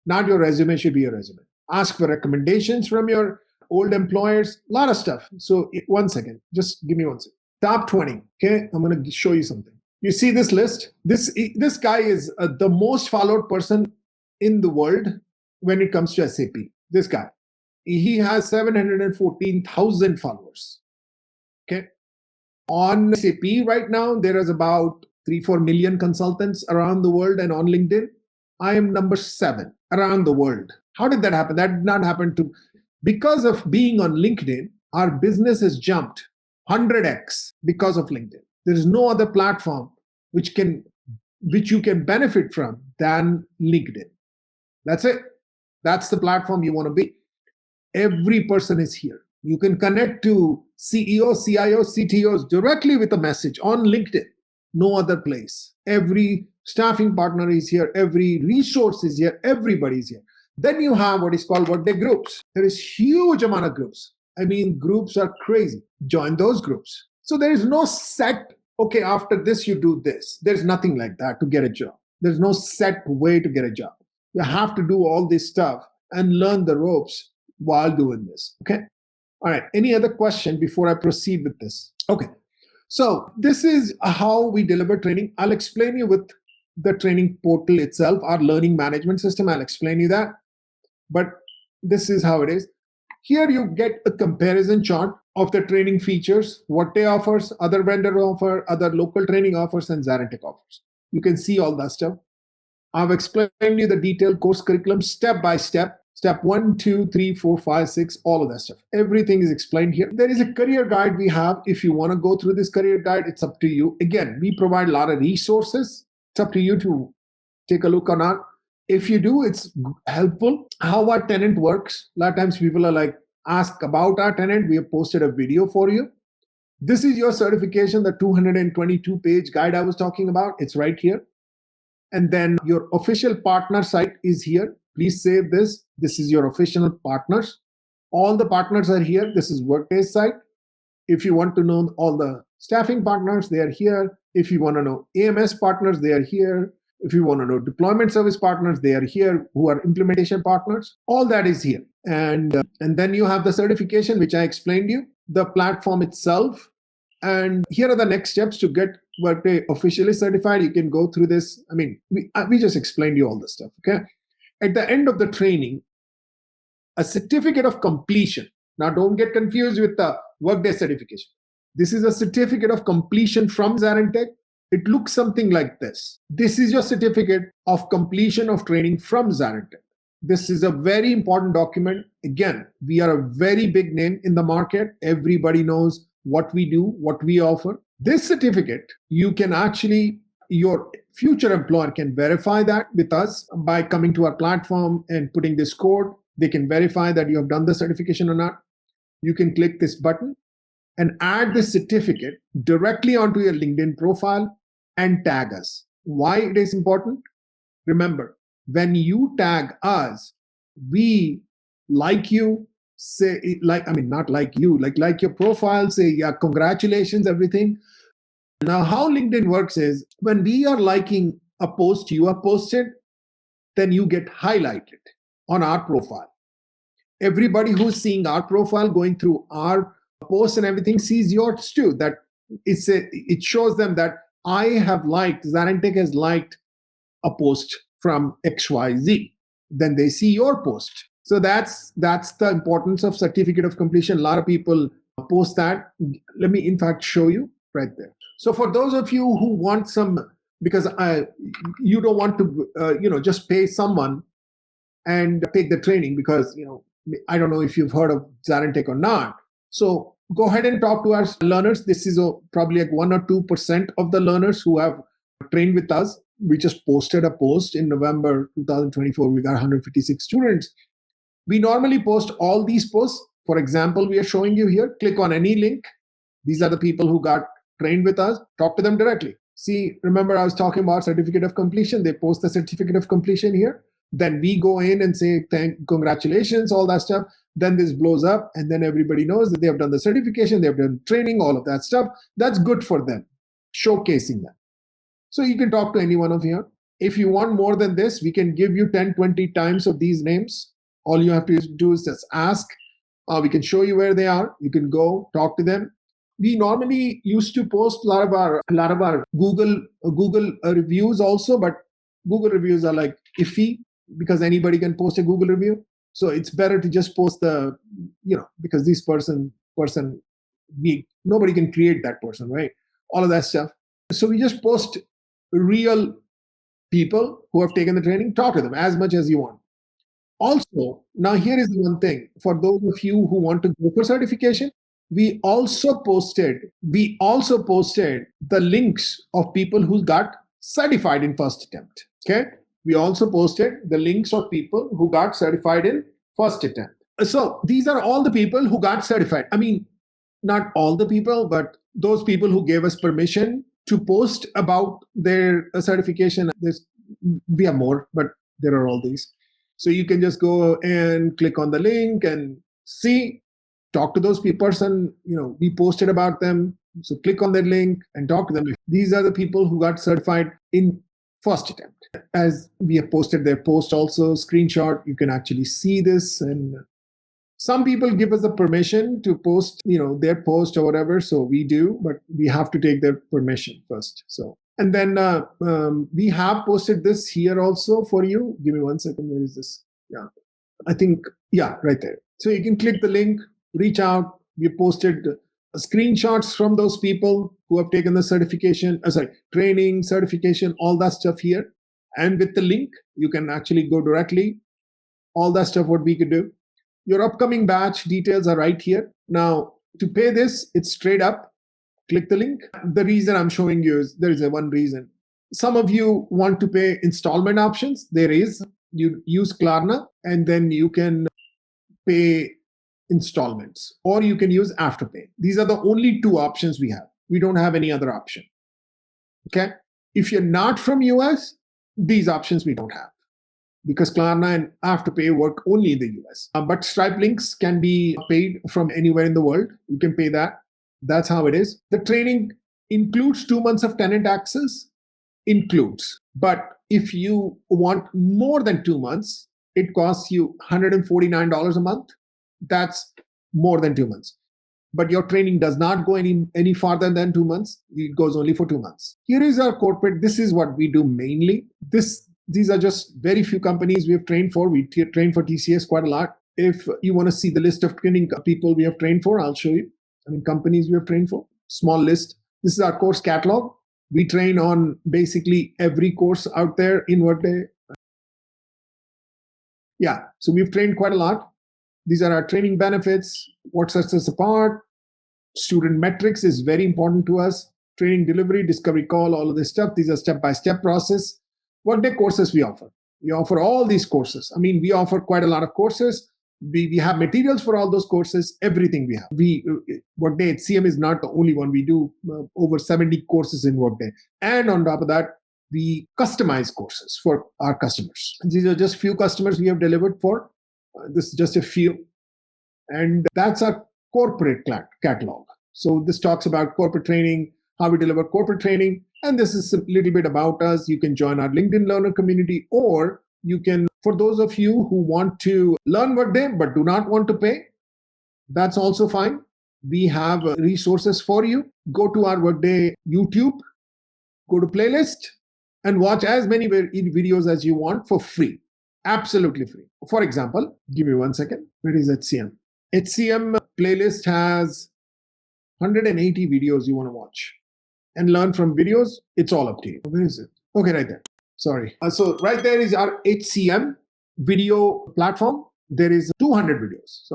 Not your resume should be your resume. Ask for recommendations from your old employers, a lot of stuff. So 1 second, just give me 1 second. Top 20, okay? I'm going to show you something. You see this list? This guy is the most followed person in the world when it comes to SAP. This guy. He has 714,000 followers, okay? On SAP right now, there is about 3-4 million consultants around the world, and on LinkedIn, I am number 7 around the world. How did that happen? That did not happen because of being on LinkedIn, our business has jumped 100x because of LinkedIn. There is no other platform which you can benefit from than LinkedIn. That's it. That's the platform you want to be. Every person is here. You can connect to CEOs, CIOs, CTOs directly with a message on LinkedIn. No other place. Every staffing partner is here. Every resource is here. Everybody's here. Then you have what is called Workday groups. There is huge amount of groups. I mean, groups are crazy. Join those groups. So there is no set, okay, after this you do this. There's nothing like that to get a job. There's no set way to get a job. You have to do all this stuff and learn the ropes while doing this. Okay? All right. Any other question before I proceed with this? Okay. So this is how we deliver training. I'll explain you with the training portal itself, our learning management system. I'll explain you that. But this is how it is. Here you get a comparison chart of the training features, what they offers, other vendor offer, other local training offers, and ZaranTech offers. You can see all that stuff. I've explained you the detailed course curriculum step by step. Step 1, 2, 3, 4, 5, 6, all of that stuff. Everything is explained here. There is a career guide we have. If you want to go through this career guide, it's up to you. Again, we provide a lot of resources. It's up to you to take a look or not. If you do, it's helpful. How our Tenant works. A lot of times people are like, ask about our Tenant. We have posted a video for you. This is your certification, the 222-page guide I was talking about. It's right here. And then your official partner site is here. Please save this. This is your official partners. All the partners are here. This is Workday's site. If you want to know all the staffing partners, they are here. If you want to know AMS partners, they are here. If you want to know deployment service partners, they are here, who are implementation partners. All that is here. And then you have the certification, which I explained to you, the platform itself. And here are the next steps to get Workday officially certified. You can go through this. I mean, we just explained you all this stuff, okay? At the end of the training, a certificate of completion. Now, don't get confused with the Workday certification. This is a certificate of completion from ZaranTech. It looks something like this. This is your certificate of completion of training from ZaranTech. This is a very important document. Again, we are a very big name in the market. Everybody knows what we do, what we offer. This certificate, you can actually, your future employer can verify that with us by coming to our platform and putting this code. They can verify that you have done the certification or not. You can click this button and add this certificate directly onto your LinkedIn profile and tag us. Why it is important? Remember, when you tag us, we like you, say, like, I mean, not like you, like your profile, say, yeah, congratulations, everything. Now, how LinkedIn works is when we are liking a post you have posted, then you get highlighted on our profile. Everybody who's seeing our profile, going through our posts and everything, sees yours too. That it shows them that I have liked, ZaranTech has liked a post from XYZ. Then they see your post. So that's the importance of certificate of completion. A lot of people post that. Let me, in fact, show you right there. So for those of you who want some, because you don't want to, just pay someone and take the training, because, I don't know if you've heard of ZaranTech or not. So go ahead and talk to our learners. This is probably like 1 or 2% of the learners who have trained with us. We just posted a post in November 2024. We got 156 students. We normally post all these posts. For example, we are showing you here. Click on any link. These are the people who got trained with us. Talk to them directly. See, remember I was talking about certificate of completion. They post the certificate of completion here. Then we go in and say, congratulations, all that stuff. Then this blows up, and then everybody knows that they have done the certification, they have done training, all of that stuff. That's good for them, showcasing them. So you can talk to any one of you. If you want more than this, we can give you 10, 20 times of these names. All you have to do is just ask. We can show you where they are. You can go talk to them. We normally used to post a lot of our Google reviews also, but Google reviews are like iffy because anybody can post a Google review. So it's better to just post the, because this person, nobody can create that person, right? All of that stuff. So we just post real people who have taken the training, talk to them as much as you want. Also, now here is one thing. For those of you who want to go for certification, we also posted the links of people who got certified in first attempt. Okay. We also posted the links of people who got certified in first attempt. So these are all the people who got certified. I mean, not all the people, but those people who gave us permission to post about their certification. We have more, but there are all these. So you can just go and click on the link and see, talk to those person, we posted about them. So click on that link and talk to them. These are the people who got certified in first attempt. As we have posted their post also, screenshot, you can actually see this. And some people give us the permission to post, their post or whatever. So we do, but we have to take their permission first. So, and then we have posted this here also for you. Give me 1 second. Where is this? Yeah, I think, yeah, right there. So you can click the link, reach out. We posted screenshots from those people who have taken the certification, training, certification, all that stuff here. And with the link, you can actually go directly. All that stuff, what we could do. Your upcoming batch details are right here. Now, to pay this, it's straight up. Click the link. The reason I'm showing you is there is one reason. Some of you want to pay installment options. There is. You use Klarna, and then you can pay installments, or you can use Afterpay. These are the only two options we have. We don't have any other option. Okay. If you're not from US, these options we don't have, because Klarna and Afterpay work only in the US. But Stripe links can be paid from anywhere in the world. You can pay that. That's how it is. The training Includes 2 months of tenant access? Includes. But if you want more than 2 months, it costs you $149 a month. That's more than 2 months. But your training does not go any farther than 2 months. It goes only for 2 months. Here is our corporate. This is what we do mainly. These are just very few companies we have trained for. We train for TCS quite a lot. If you want to see the list of training people we have trained for, I'll show you. Companies we have trained for. Small list. This is our course catalog. We train on basically every course out there in Workday. Yeah, so we've trained quite a lot. These are our training benefits. What sets us apart? Student metrics is very important to us. Training delivery, discovery call, all of this stuff. These are step-by-step process. Workday courses we offer. We offer all these courses. We offer quite a lot of courses. We have materials for all those courses, everything we have. Workday HCM is not the only one. We do over 70 courses in Workday. And on top of that, we customize courses for our customers. These are just few customers we have delivered for. This is just a few. And that's our corporate catalog. So this talks about corporate training, how we deliver corporate training. And this is a little bit about us. You can join our LinkedIn learner community, or you can, for those of you who want to learn Workday but do not want to pay, that's also fine. We have resources for you. Go to our Workday YouTube, go to playlist, and watch as many videos as you want for free. Absolutely free. For example, give me 1 second. Where is HCM? HCM playlist has 180 videos you want to watch and learn from videos. It's all up to you. Where is it? Okay, right there. Sorry. So right there is our HCM video platform. There is 200 videos.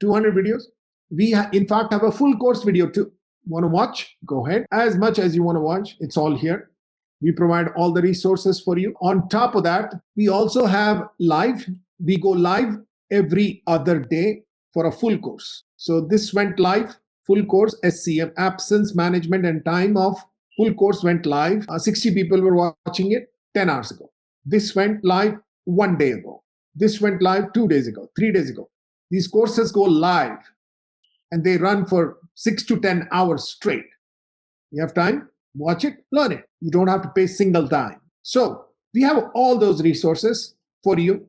200 videos. We in fact have a full course video too. Want to watch? Go ahead. As much as you want to watch, it's all here. We provide all the resources for you. On top of that, we also have live. We go live every other day for a full course. So this went live, full course, HCM, absence management and time off. Full course went live. 60 people were watching it 10 hours ago. This went live 1 day ago. This went live 2 days ago, 3 days ago. These courses go live and they run for 6 to 10 hours straight. You have time? Watch it, learn it. You don't have to pay single dime. So we have all those resources for you.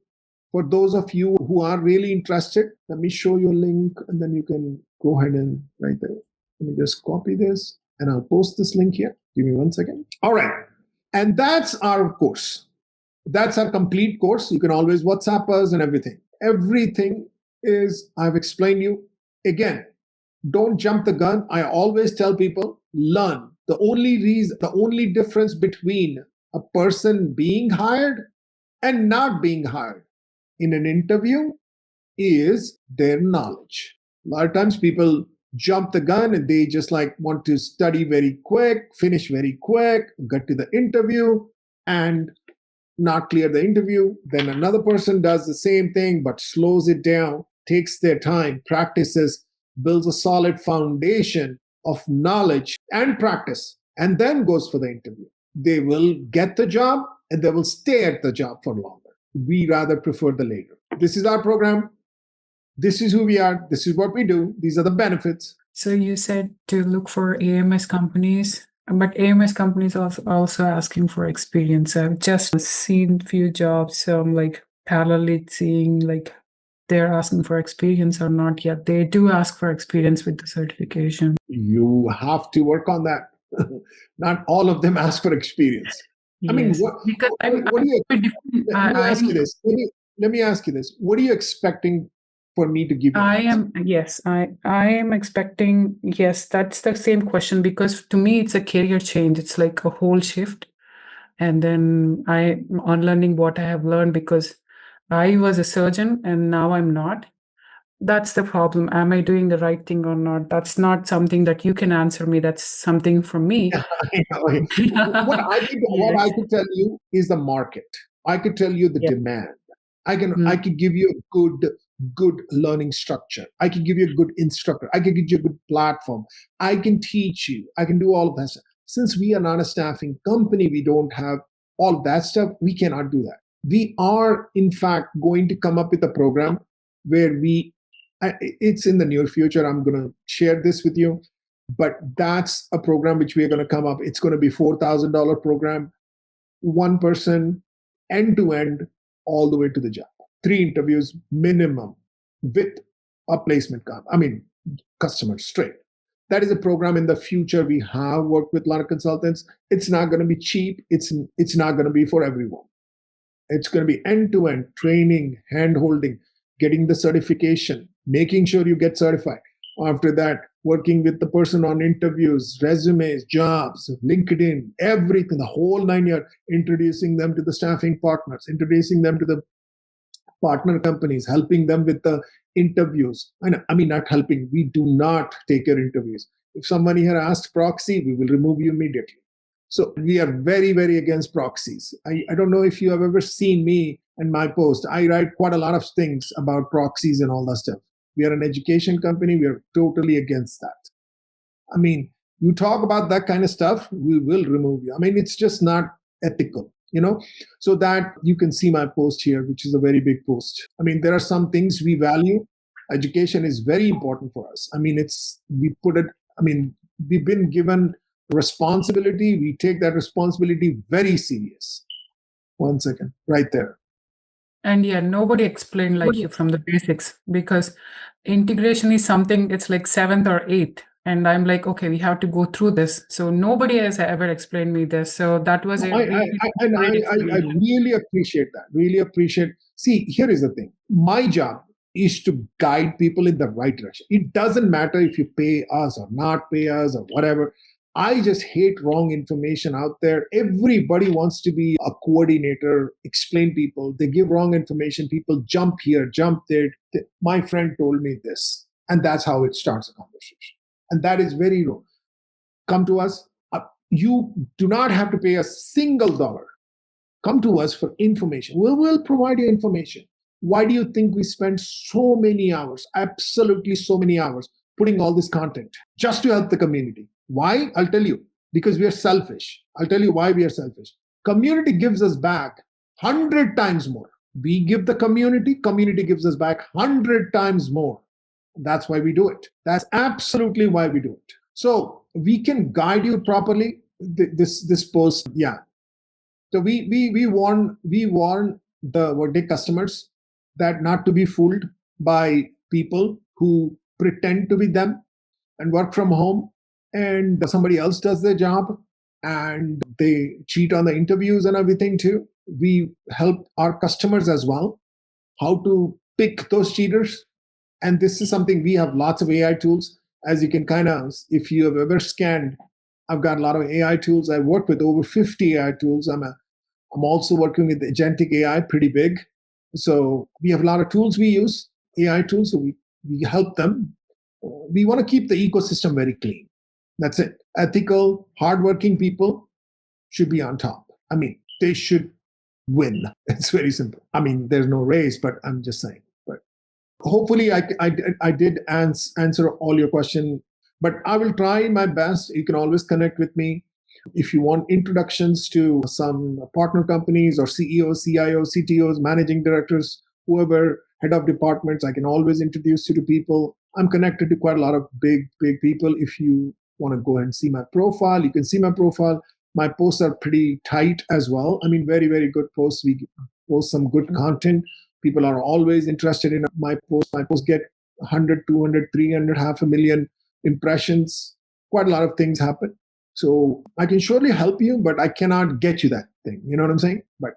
For those of you who are really interested, let me show you a link and then you can go ahead and right there. Let me just copy this and I'll post this link here. Give me 1 second. All right. And that's our course. That's our complete course. You can always WhatsApp us and everything. Everything is, I've explained you. Again, don't jump the gun. I always tell people, learn. The only difference between a person being hired and not being hired in an interview is their knowledge. A lot of times people jump the gun and they just want to study very quick, finish very quick, get to the interview and not clear the interview. Then another person does the same thing but slows it down, takes their time, practices, builds a solid foundation of knowledge and practice, and then goes for the interview. They will get the job and they will stay at the job for longer. We rather prefer the later. This is our program. This is who we are. This is what we do. These are the benefits.
So you said to look for AMS companies, but AMS companies are also asking for experience. I've just seen few jobs, parallelly seeing they're asking for experience or not yet. They do ask for experience with the certification.
You have to work on that. Not all of them ask for experience.
Yes.
Let me ask you this. What are you expecting for me to give you?
I am expecting, yes, that's the same question, because to me, it's a career change. It's like a whole shift. And then I'm unlearning what I have learned, because I was a surgeon and now I'm not. That's the problem. Am I doing the right thing or not? That's not something that you can answer me. That's something from me.
What I could tell you is the market. I could tell you the demand. I could give you a good learning structure. I could give you a good instructor. I could give you a good platform. I can teach you. I can do all of that stuff. Since we are not a staffing company, we don't have all of that stuff. We cannot do that. We are, in fact, going to come up with a program where it's in the near future. I'm going to share this with you. But that's a program which we are going to come up. It's going to be $4,000 program, one person, end to end, all the way to the job. 3 interviews minimum with a placement customer straight. That is a program in the future. We have worked with a lot of consultants. It's not going to be cheap. It's not going to be for everyone. It's going to be end-to-end training, hand-holding, getting the certification, making sure you get certified. After that, working with the person on interviews, resumes, jobs, LinkedIn, everything, the whole 9 years, introducing them to the staffing partners, introducing them to the partner companies, helping them with the interviews. Not helping. We do not take your interviews. If somebody had asked proxy, we will remove you immediately. So we are very, very against proxies. I don't know if you have ever seen me and my post. I write quite a lot of things about proxies and all that stuff. We are an education company. We are totally against that. You talk about that kind of stuff, we will remove you. It's just not ethical, So that you can see my post here, which is a very big post. There are some things we value. Education is very important for us. We've been given responsibility. We take that responsibility very serious. 1 second, right there.
And yeah, nobody explained like you from the basics, because integration is something, it's like 7th or 8th. And I'm like, okay, we have to go through this. So nobody has ever explained me this. So that was
I really appreciate that. Really appreciate. See, here is the thing. My job is to guide people in the right direction. It doesn't matter if you pay us or not pay us or whatever. I just hate wrong information out there. Everybody wants to be a coordinator, explain people. They give wrong information. People jump here, jump there. My friend told me this. And that's how it starts a conversation. And that is very wrong. Come to us. You do not have to pay a single dollar. Come to us for information. We will provide you information. Why do you think we spend so many hours, absolutely so many hours, putting all this content just to help the community? Why? I'll tell you. Because we are selfish. I'll tell you why we are selfish. Community gives us back 100 times more. We give the community gives us back 100 times more. That's why we do it. That's absolutely why we do it. So we can guide you properly. This post, yeah. So we warn the Workday customers that not to be fooled by people who pretend to be them and work from home, and somebody else does their job and they cheat on the interviews and everything too. We help our customers as well how to pick those cheaters. And this is something, we have lots of AI tools. As you can if you have ever scanned, I've got a lot of AI tools. I work with over 50 AI tools. I'm also working with agentic AI, pretty big. So we have a lot of tools we use, AI tools, so we help them. We want to keep the ecosystem very clean. That's it. Ethical, hardworking people should be on top. They should win. It's very simple. There's no race, but I'm just saying. But hopefully I did answer all your question, but I will try my best. You can always connect with me. If you want introductions to some partner companies or CEOs, CIOs, CTOs, managing directors, whoever, head of departments, I can always introduce you to people. I'm connected to quite a lot of big people. If you want to go and see my profile, you can see my profile. My posts are pretty tight as well. Very, very good posts. We post some good content. People are always interested in my posts. My posts get 100, 200, 300, 500,000 impressions. Quite a lot of things happen. So I can surely help you, but I cannot get you that thing. You know what I'm saying? But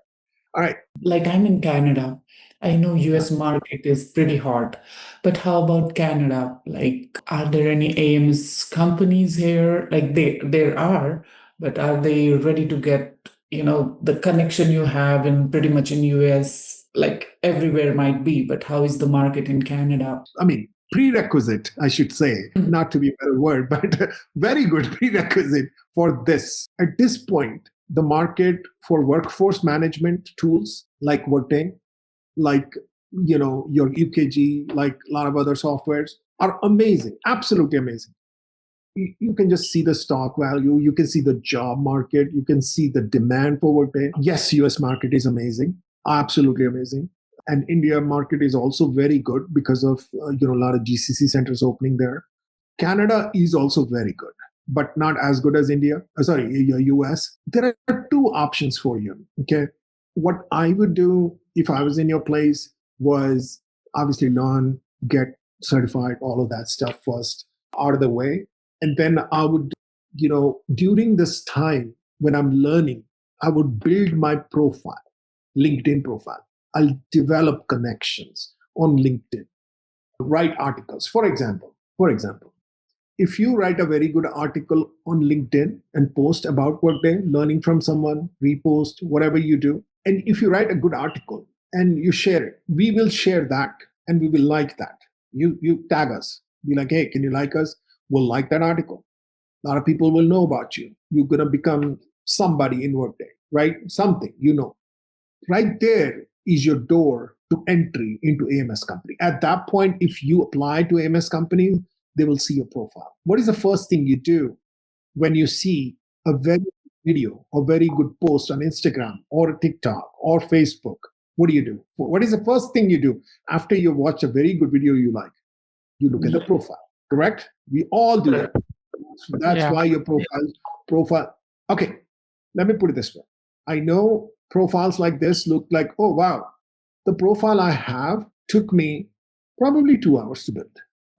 all right.
Like, I'm in Canada. I know US market is pretty hot, but how about Canada? Like, are there any AMS companies here? Like there are, but are they ready to get, the connection you have in pretty much in US, like everywhere might be, but how is the market in Canada?
Prerequisite, I should say, not to be a better word, but very good prerequisite for this. At this point, the market for workforce management tools like Workday, like your UKG, like a lot of other softwares are amazing, absolutely amazing. You can just see the stock value, you can see the job market, you can see the demand for Workday. Yes, US market is amazing, absolutely amazing. And India market is also very good because of a lot of GCC centers opening there. Canada is also very good, but not as good as India. US. There are two options for you. Okay. What I would do if I was in your place was obviously learn, get certified, all of that stuff first out of the way. And then I would, during this time when I'm learning, I would build my profile, LinkedIn profile. I'll develop connections on LinkedIn, write articles. For example, if you write a very good article on LinkedIn and post about Workday, learning from someone, repost, whatever you do, and if you write a good article and you share it, we will share that and we will like that. You tag us, be like, hey, can you like us? We'll like that article. A lot of people will know about you. You're going to become somebody in Workday, right? Something, right there is your door to entry into AMS company. At that point, if you apply to AMS company, they will see your profile. What is the first thing you do when you see a very good video or very good post on Instagram or TikTok or Facebook? What do? What is the first thing you do after you watch a very good video you like? You look at the profile, correct? We all do that. So that's why your profile. Okay, let me put it this way. I know profiles like this look like, oh, wow, the profile I have took me probably 2 hours to build.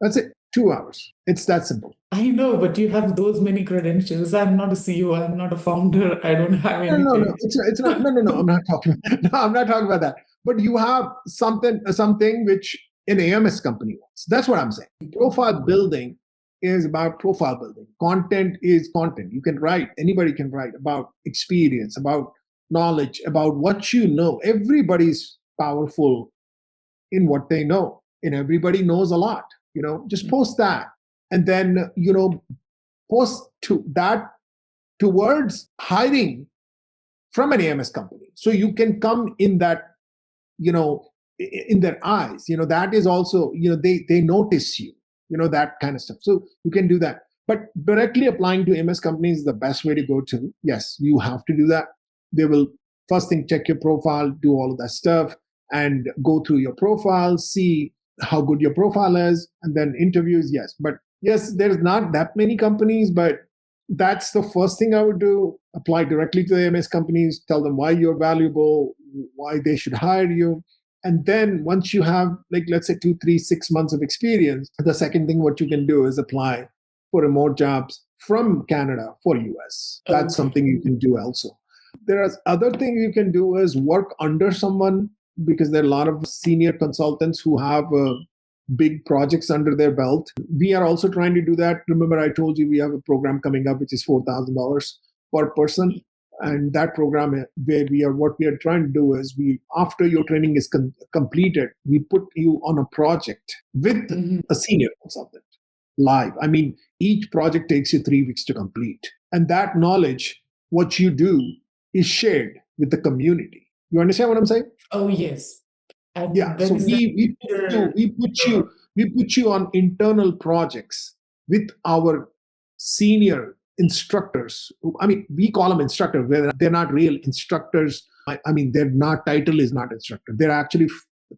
That's it, 2 hours. It's that simple.
I know, but you have those many credentials. I'm not a CEO. I'm not a founder. I don't have anything.
No. It's not. No. I'm not talking. No, I'm not talking about that. But you have something which an AMS company wants. That's what I'm saying. Profile building is about profile building. Content is content. You can write. Anybody can write about experience, about knowledge, about what you know. Everybody's powerful in what they know, and everybody knows a lot. Just post that, and then post to that towards hiring from an AMS company, so you can come in that in their eyes. That is also they notice you. That kind of stuff. So you can do that. But directly applying to AMS companies is the best way to go to. Yes, you have to do that. They will first thing check your profile, do all of that stuff, and go through your profile, see how good your profile is, and then interviews. Yes, but yes, there's not that many companies, but that's the first thing I would do. Apply directly to the AMS companies, tell them why you're valuable, why they should hire you. And then once you have, let's say 2, 3, 6 months of experience, the second thing what you can do is apply for remote jobs from Canada for US. That's something you can do also. There are other things you can do is work under someone, because there are a lot of senior consultants who have big projects under their belt. We are also trying to do that. Remember, I told you we have a program coming up, which is $4,000 per person. And that program what we are trying to do is after your training is completed, we put you on a project with a senior consultant live. I mean, each project takes you 3 weeks to complete. And that knowledge, what you do, is shared with the community. You understand what I'm saying?
Oh, yes. And
so we put you on internal projects with our senior instructors. We call them instructors. They're not real instructors. Their title is not instructor. They're actually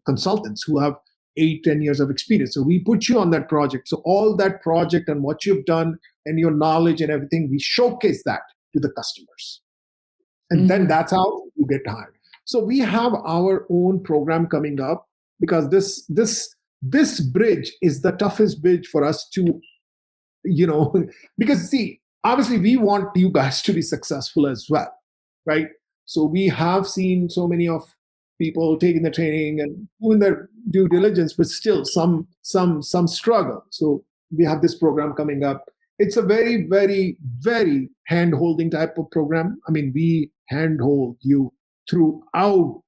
consultants who have 8-10 years of experience. So we put you on that project. So all that project and what you've done and your knowledge and everything, we showcase that to the customers. And then that's how you get hired. So we have our own program coming up, because this bridge is the toughest bridge for us to, because see, obviously we want you guys to be successful as well, right? So we have seen so many of people taking the training and doing their due diligence, but still some struggle. So we have this program coming up. It's a very, very, very hand-holding type of program. We handhold you throughout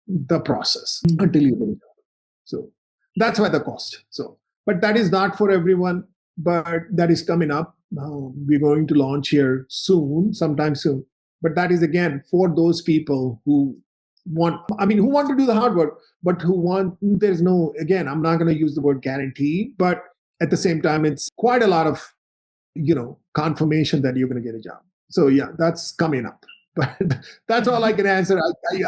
the process until you get it. So that's why the cost. So, but that is not for everyone, but that is coming up. We're going to launch here sometime soon. But that is, again, for those people who want to do the hard work, but there's no, again, I'm not going to use the word guarantee, but at the same time, it's quite a lot of, confirmation that you're going to get a job. So yeah, that's coming up. But that's all I can answer.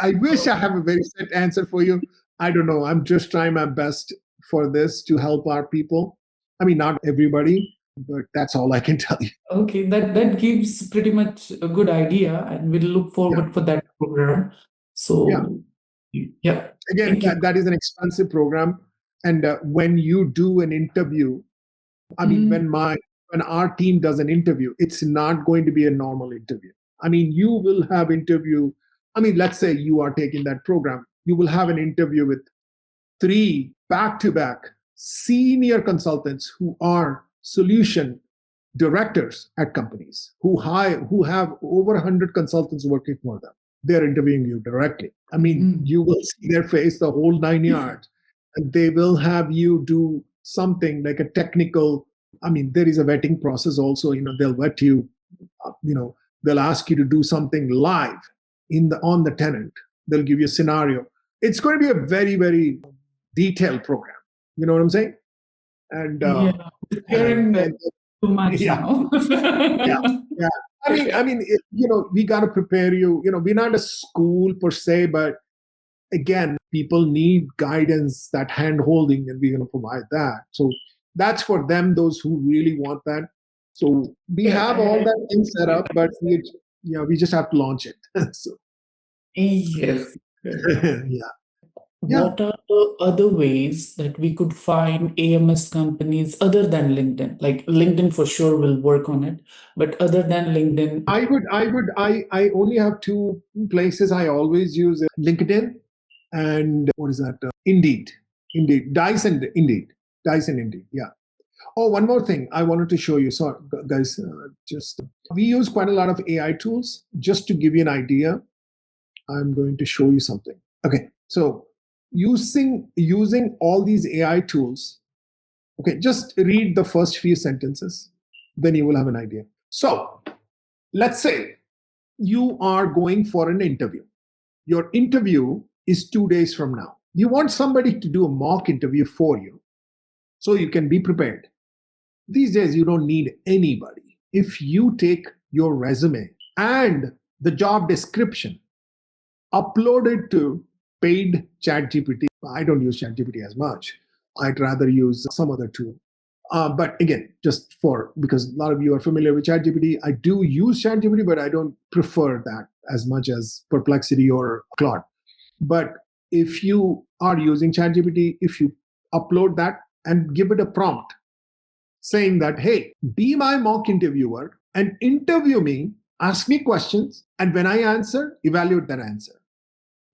I wish I have a very set answer for you. I don't know. I'm just trying my best for this to help our people. I mean, not everybody, but that's all I can tell you.
Okay, that gives pretty much a good idea, and we'll look forward for that program. So, yeah,
Again,
thank you.
that is an expensive program. And when you do an interview, I mean, when our team does an interview, it's not going to be a normal interview. I mean, you will have interview. I mean, let's say you are taking that program, you will have an interview with 3 back-to-back senior consultants who are solution directors at companies who have over 100 consultants working for them. They're interviewing you directly. I mean, you will see their face the whole 9 yards, and they will have you do something like a technical. I mean, there is a vetting process also. They'll vet you. They'll ask you to do something live on the tenant. They'll give you a scenario. It's going to be a very, very detailed program. You know what I'm saying? And
too much now.
Yeah. I mean, we got to prepare you. We're not a school per se, but again, people need guidance, that hand holding, and we're going to provide that. So that's for them, those who really want that. So we have all that thing set up, but we just have to launch it. So,
Yes.
yeah.
What are the other ways that we could find AMS companies other than LinkedIn? Like LinkedIn for sure will work on it, but other than LinkedIn,
I only have 2 places I always use: LinkedIn and what is that? Indeed, Dice and Indeed. Yeah. Oh, one more thing I wanted to show you. So, guys, we use quite a lot of AI tools. Just to give you an idea, I'm going to show you something. Okay, so using all these AI tools. Okay, just read the first few sentences, then you will have an idea. So, let's say you are going for an interview. Your interview is 2 days from now. You want somebody to do a mock interview for you so you can be prepared. These days, you don't need anybody. If you take your resume and the job description, upload it to paid ChatGPT. I don't use ChatGPT as much. I'd rather use some other tool. But again, because a lot of you are familiar with ChatGPT, I do use ChatGPT, but I don't prefer that as much as Perplexity or Claude. But if you are using ChatGPT, if you upload that and give it a prompt saying that, hey, be my mock interviewer and interview me, ask me questions, and when I answer, evaluate that answer.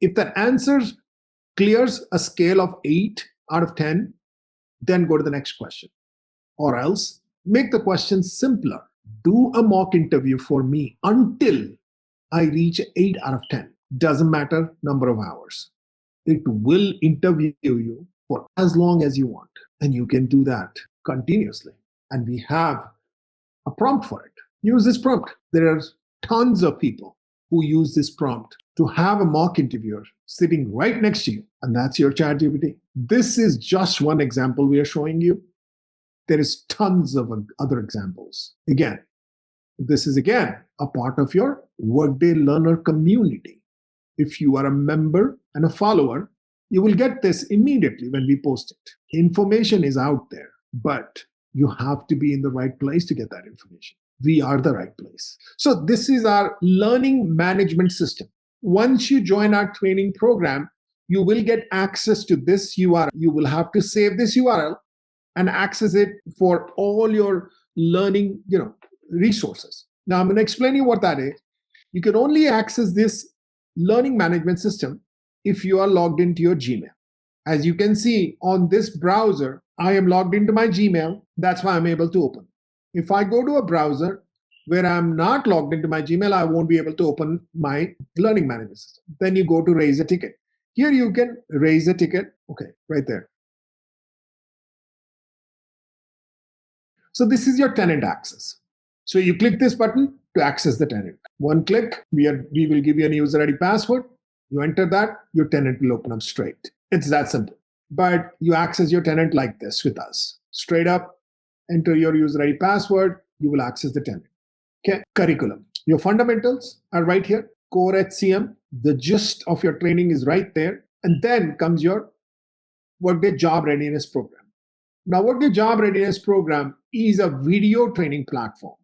If that answer clears a scale of 8 out of 10, then go to the next question. Or else, make the question simpler. Do a mock interview for me until I reach 8 out of 10. Doesn't matter number of hours. It will interview you for as long as you want. And you can do that continuously. And we have a prompt for it. Use this prompt. There are tons of people who use this prompt to have a mock interviewer sitting right next to you. And that's your ChatGPT. This is just one example we are showing you. There is tons of other examples. Again, this is a part of your Workday learner community. If you are a member and a follower, you will get this immediately when we post it. Information is out there, but you have to be in the right place to get that information. We are the right place. So this is our learning management system. Once you join our training program, you will get access to this URL. You will have to save this URL and access it for all your learning, resources. Now I'm going to explain you what that is. You can only access this learning management system if you are logged into your Gmail. As you can see on this browser, I am logged into my Gmail. That's why I'm able to open. If I go to a browser where I'm not logged into my Gmail, I won't be able to open my learning management system. Then you go to raise a ticket. Here you can raise a ticket. Okay, right there. So this is your tenant access. So you click this button to access the tenant. One click, we will give you a user ID password. You enter that, your tenant will open up straight. It's that simple. But you access your tenant like this with us. Straight up, enter your user ID password, you will access the tenant. Okay, curriculum. Your fundamentals are right here. Core HCM, the gist of your training is right there. And then comes your Workday Job Readiness Program. Now, Workday Job Readiness Program is a video training platform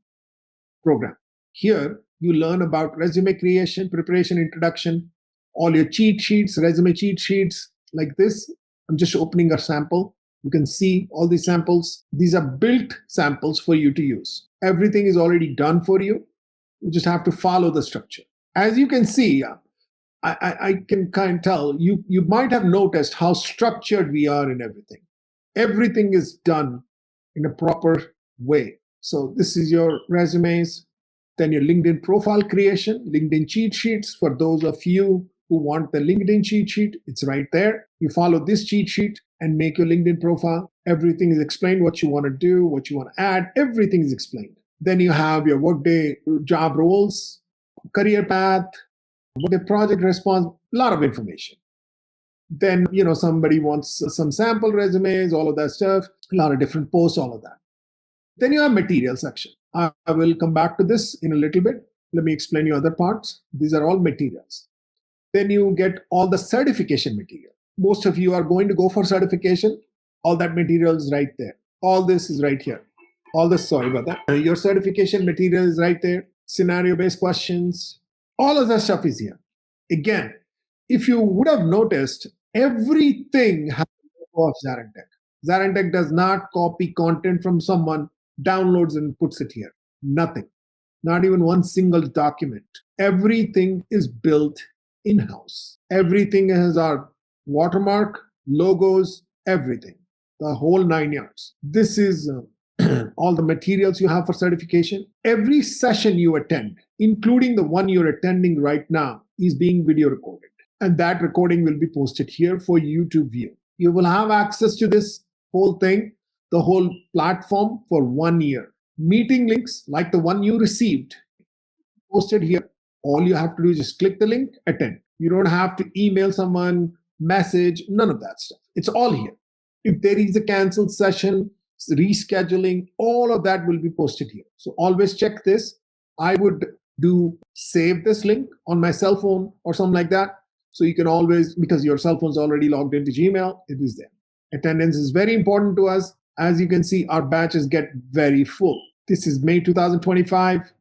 program. Here, you learn about resume creation, preparation, introduction, all your cheat sheets, resume cheat sheets like this. I'm just opening a sample. You can see all these samples. These are built samples for you to use. Everything is already done for you. You just have to follow the structure. As you can see, I can kind of tell, you might have noticed how structured we are in everything. Everything is done in a proper way. So this is your resumes, then your LinkedIn profile creation, LinkedIn cheat sheets. For those of you who want the LinkedIn cheat sheet, it's right there. You follow this cheat sheet and make your LinkedIn profile. Everything is explained, what you want to do, what you want to add, everything is explained. Then you have your Workday job roles, career path, Workday project response, a lot of information. Then, somebody wants some sample resumes, all of that stuff, a lot of different posts, all of that. Then you have material section. I will come back to this in a little bit. Let me explain you other parts. These are all materials. Then you get all the certification material. Most of you are going to go for certification. All that material is right there. All this is right here. Sorry about that. Your certification material is right there. Scenario-based questions. All of that stuff is here. Again, if you would have noticed, everything has the logo of ZaranTech. ZaranTech does not copy content from someone, downloads and puts it here. Nothing. Not even one single document. Everything is built in-house. Everything has our watermark, logos, everything. The whole 9 yards. This is all the materials you have for certification. Every session you attend, including the one you're attending right now, is being video recorded. And that recording will be posted here for you to view. You will have access to this whole thing, the whole platform, for 1 year. Meeting links like the one you received, posted here. All you have to do is just click the link, attend. You don't have to email someone, message, none of that stuff. It's all here. If there is a canceled session, rescheduling, all of that will be posted here. So always check this. I would save this link on my cell phone or something like that. So you can always, because your cell phone's already logged into Gmail, it is there. Attendance is very important to us. As you can see, our batches get very full. This is May 2025,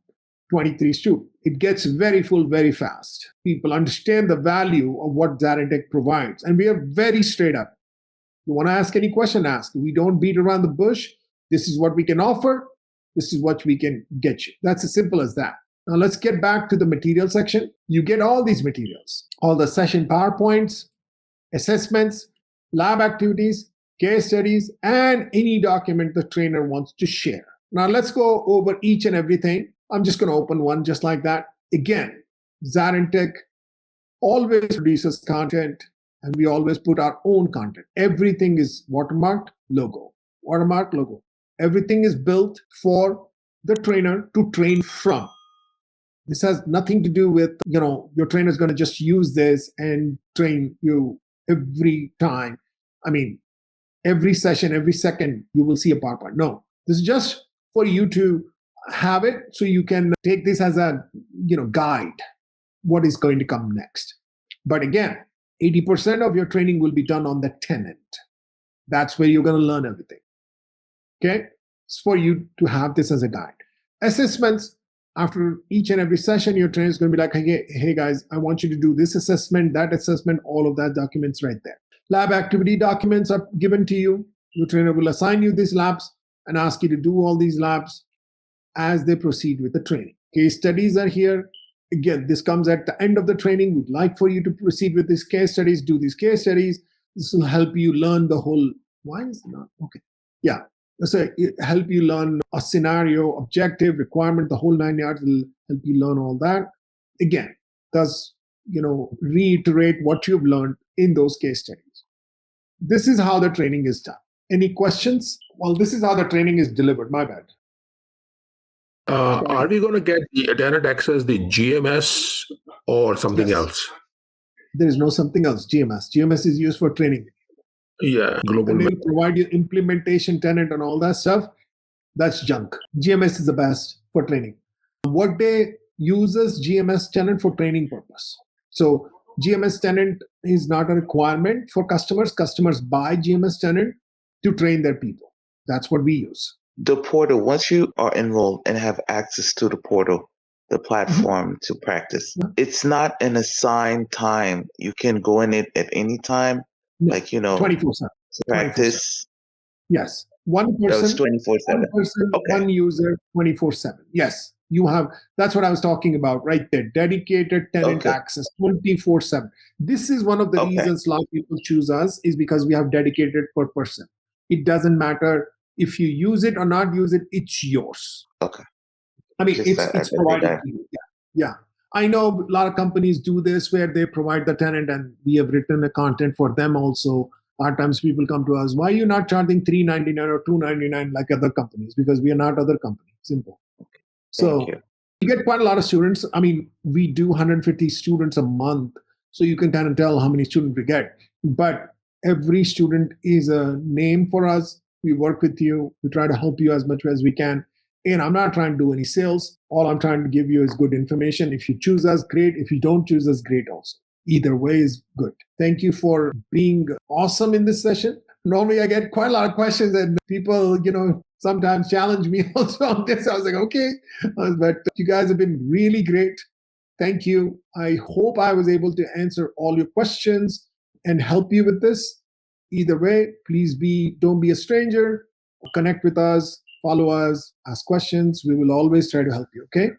23 students. It gets very full very fast. People understand the value of what ZaranTech provides. And we are very straight up. You want to ask any question, ask. We don't beat around the bush. This is what we can offer. This is what we can get you. That's as simple as that. Now let's get back to the material section. You get all these materials, all the session PowerPoints, assessments, lab activities, case studies, and any document the trainer wants to share. Now let's go over each and everything. I'm just going to open one just like that. Again, ZaranTech always produces content, and we always put our own content. Everything is watermarked, logo. Watermark, logo. Everything is built for the trainer to train from. This has nothing to do with, your trainer is going to just use this and train you every time. I mean, every session, every second, you will see a PowerPoint. No, this is just for you to have it so you can take this as a, guide, what is going to come next. But again, 80% of your training will be done on the Tenant. That's where you're going to learn everything. Okay? It's for you to have this as a guide. Assessments, after each and every session, your trainer is going to be like, hey guys, I want you to do this assessment, that assessment, all of that documents right there. Lab activity documents are given to you. Your trainer will assign you these labs and ask you to do all these labs as they proceed with the training. Case studies are here. Again, this comes at the end of the training. We'd like for you to proceed with these case studies, do these case studies. This will help you learn the whole, why is it not? Okay. Yeah. So it help you learn a scenario, objective, requirement, the whole 9 yards will help you learn all that. Again, thus, reiterate what you've learned in those case studies. This is how the training is done. Any questions? Well, this is how the training is delivered. My bad.
Are we going to get the Tenant access, the GMS, or something else?
There is no something else. GMS. GMS is used for training.
Yeah, global.
And they will provide you implementation, Tenant, and all that stuff. That's junk. GMS is the best for training. Workday uses GMS Tenant for training purpose. So GMS Tenant is not a requirement for customers. Customers buy GMS Tenant to train their people. That's what we use.
The portal, once you are enrolled and have access to the portal, the platform to practice, it's not an assigned time. You can go in it at any time,
No,
like,
24/7.
practice.
Yes. One
That was
person,
24/7.
one person,
Okay.
one user, 24/7. Yes. You have, that's what I was talking about right there. Dedicated tenant
Okay.
access 24/7. This is one of the
Okay.
reasons a lot of people choose us, is because we have dedicated per person. It doesn't matter if you use it or not use it, it's yours.
Okay.
I mean,
Just
it's
every
provided
day.
to you. Yeah. I know a lot of companies do this where they provide the tenant and we have written the content for them also. A lot of times people come to us, why are you not charging $3.99 or $2.99 like other companies? Because we are not other companies. Simple. So
Thank you.
you get quite a lot of students. I mean, we do 150 students a month, so you can kind of tell how many students we get. But every student is a name for us. We work with you. We try to help you as much as we can. And I'm not trying to do any sales. All I'm trying to give you is good information. If you choose us, great. If you don't choose us, great also. Either way is good. Thank you for being awesome in this session. Normally I get quite a lot of questions and people, sometimes challenge me also on this. I was like, okay, but you guys have been really great. Thank you. I hope I was able to answer all your questions and help you with this. Either way, please don't be a stranger. Connect with us, follow us, ask questions. We will always try to help you, okay?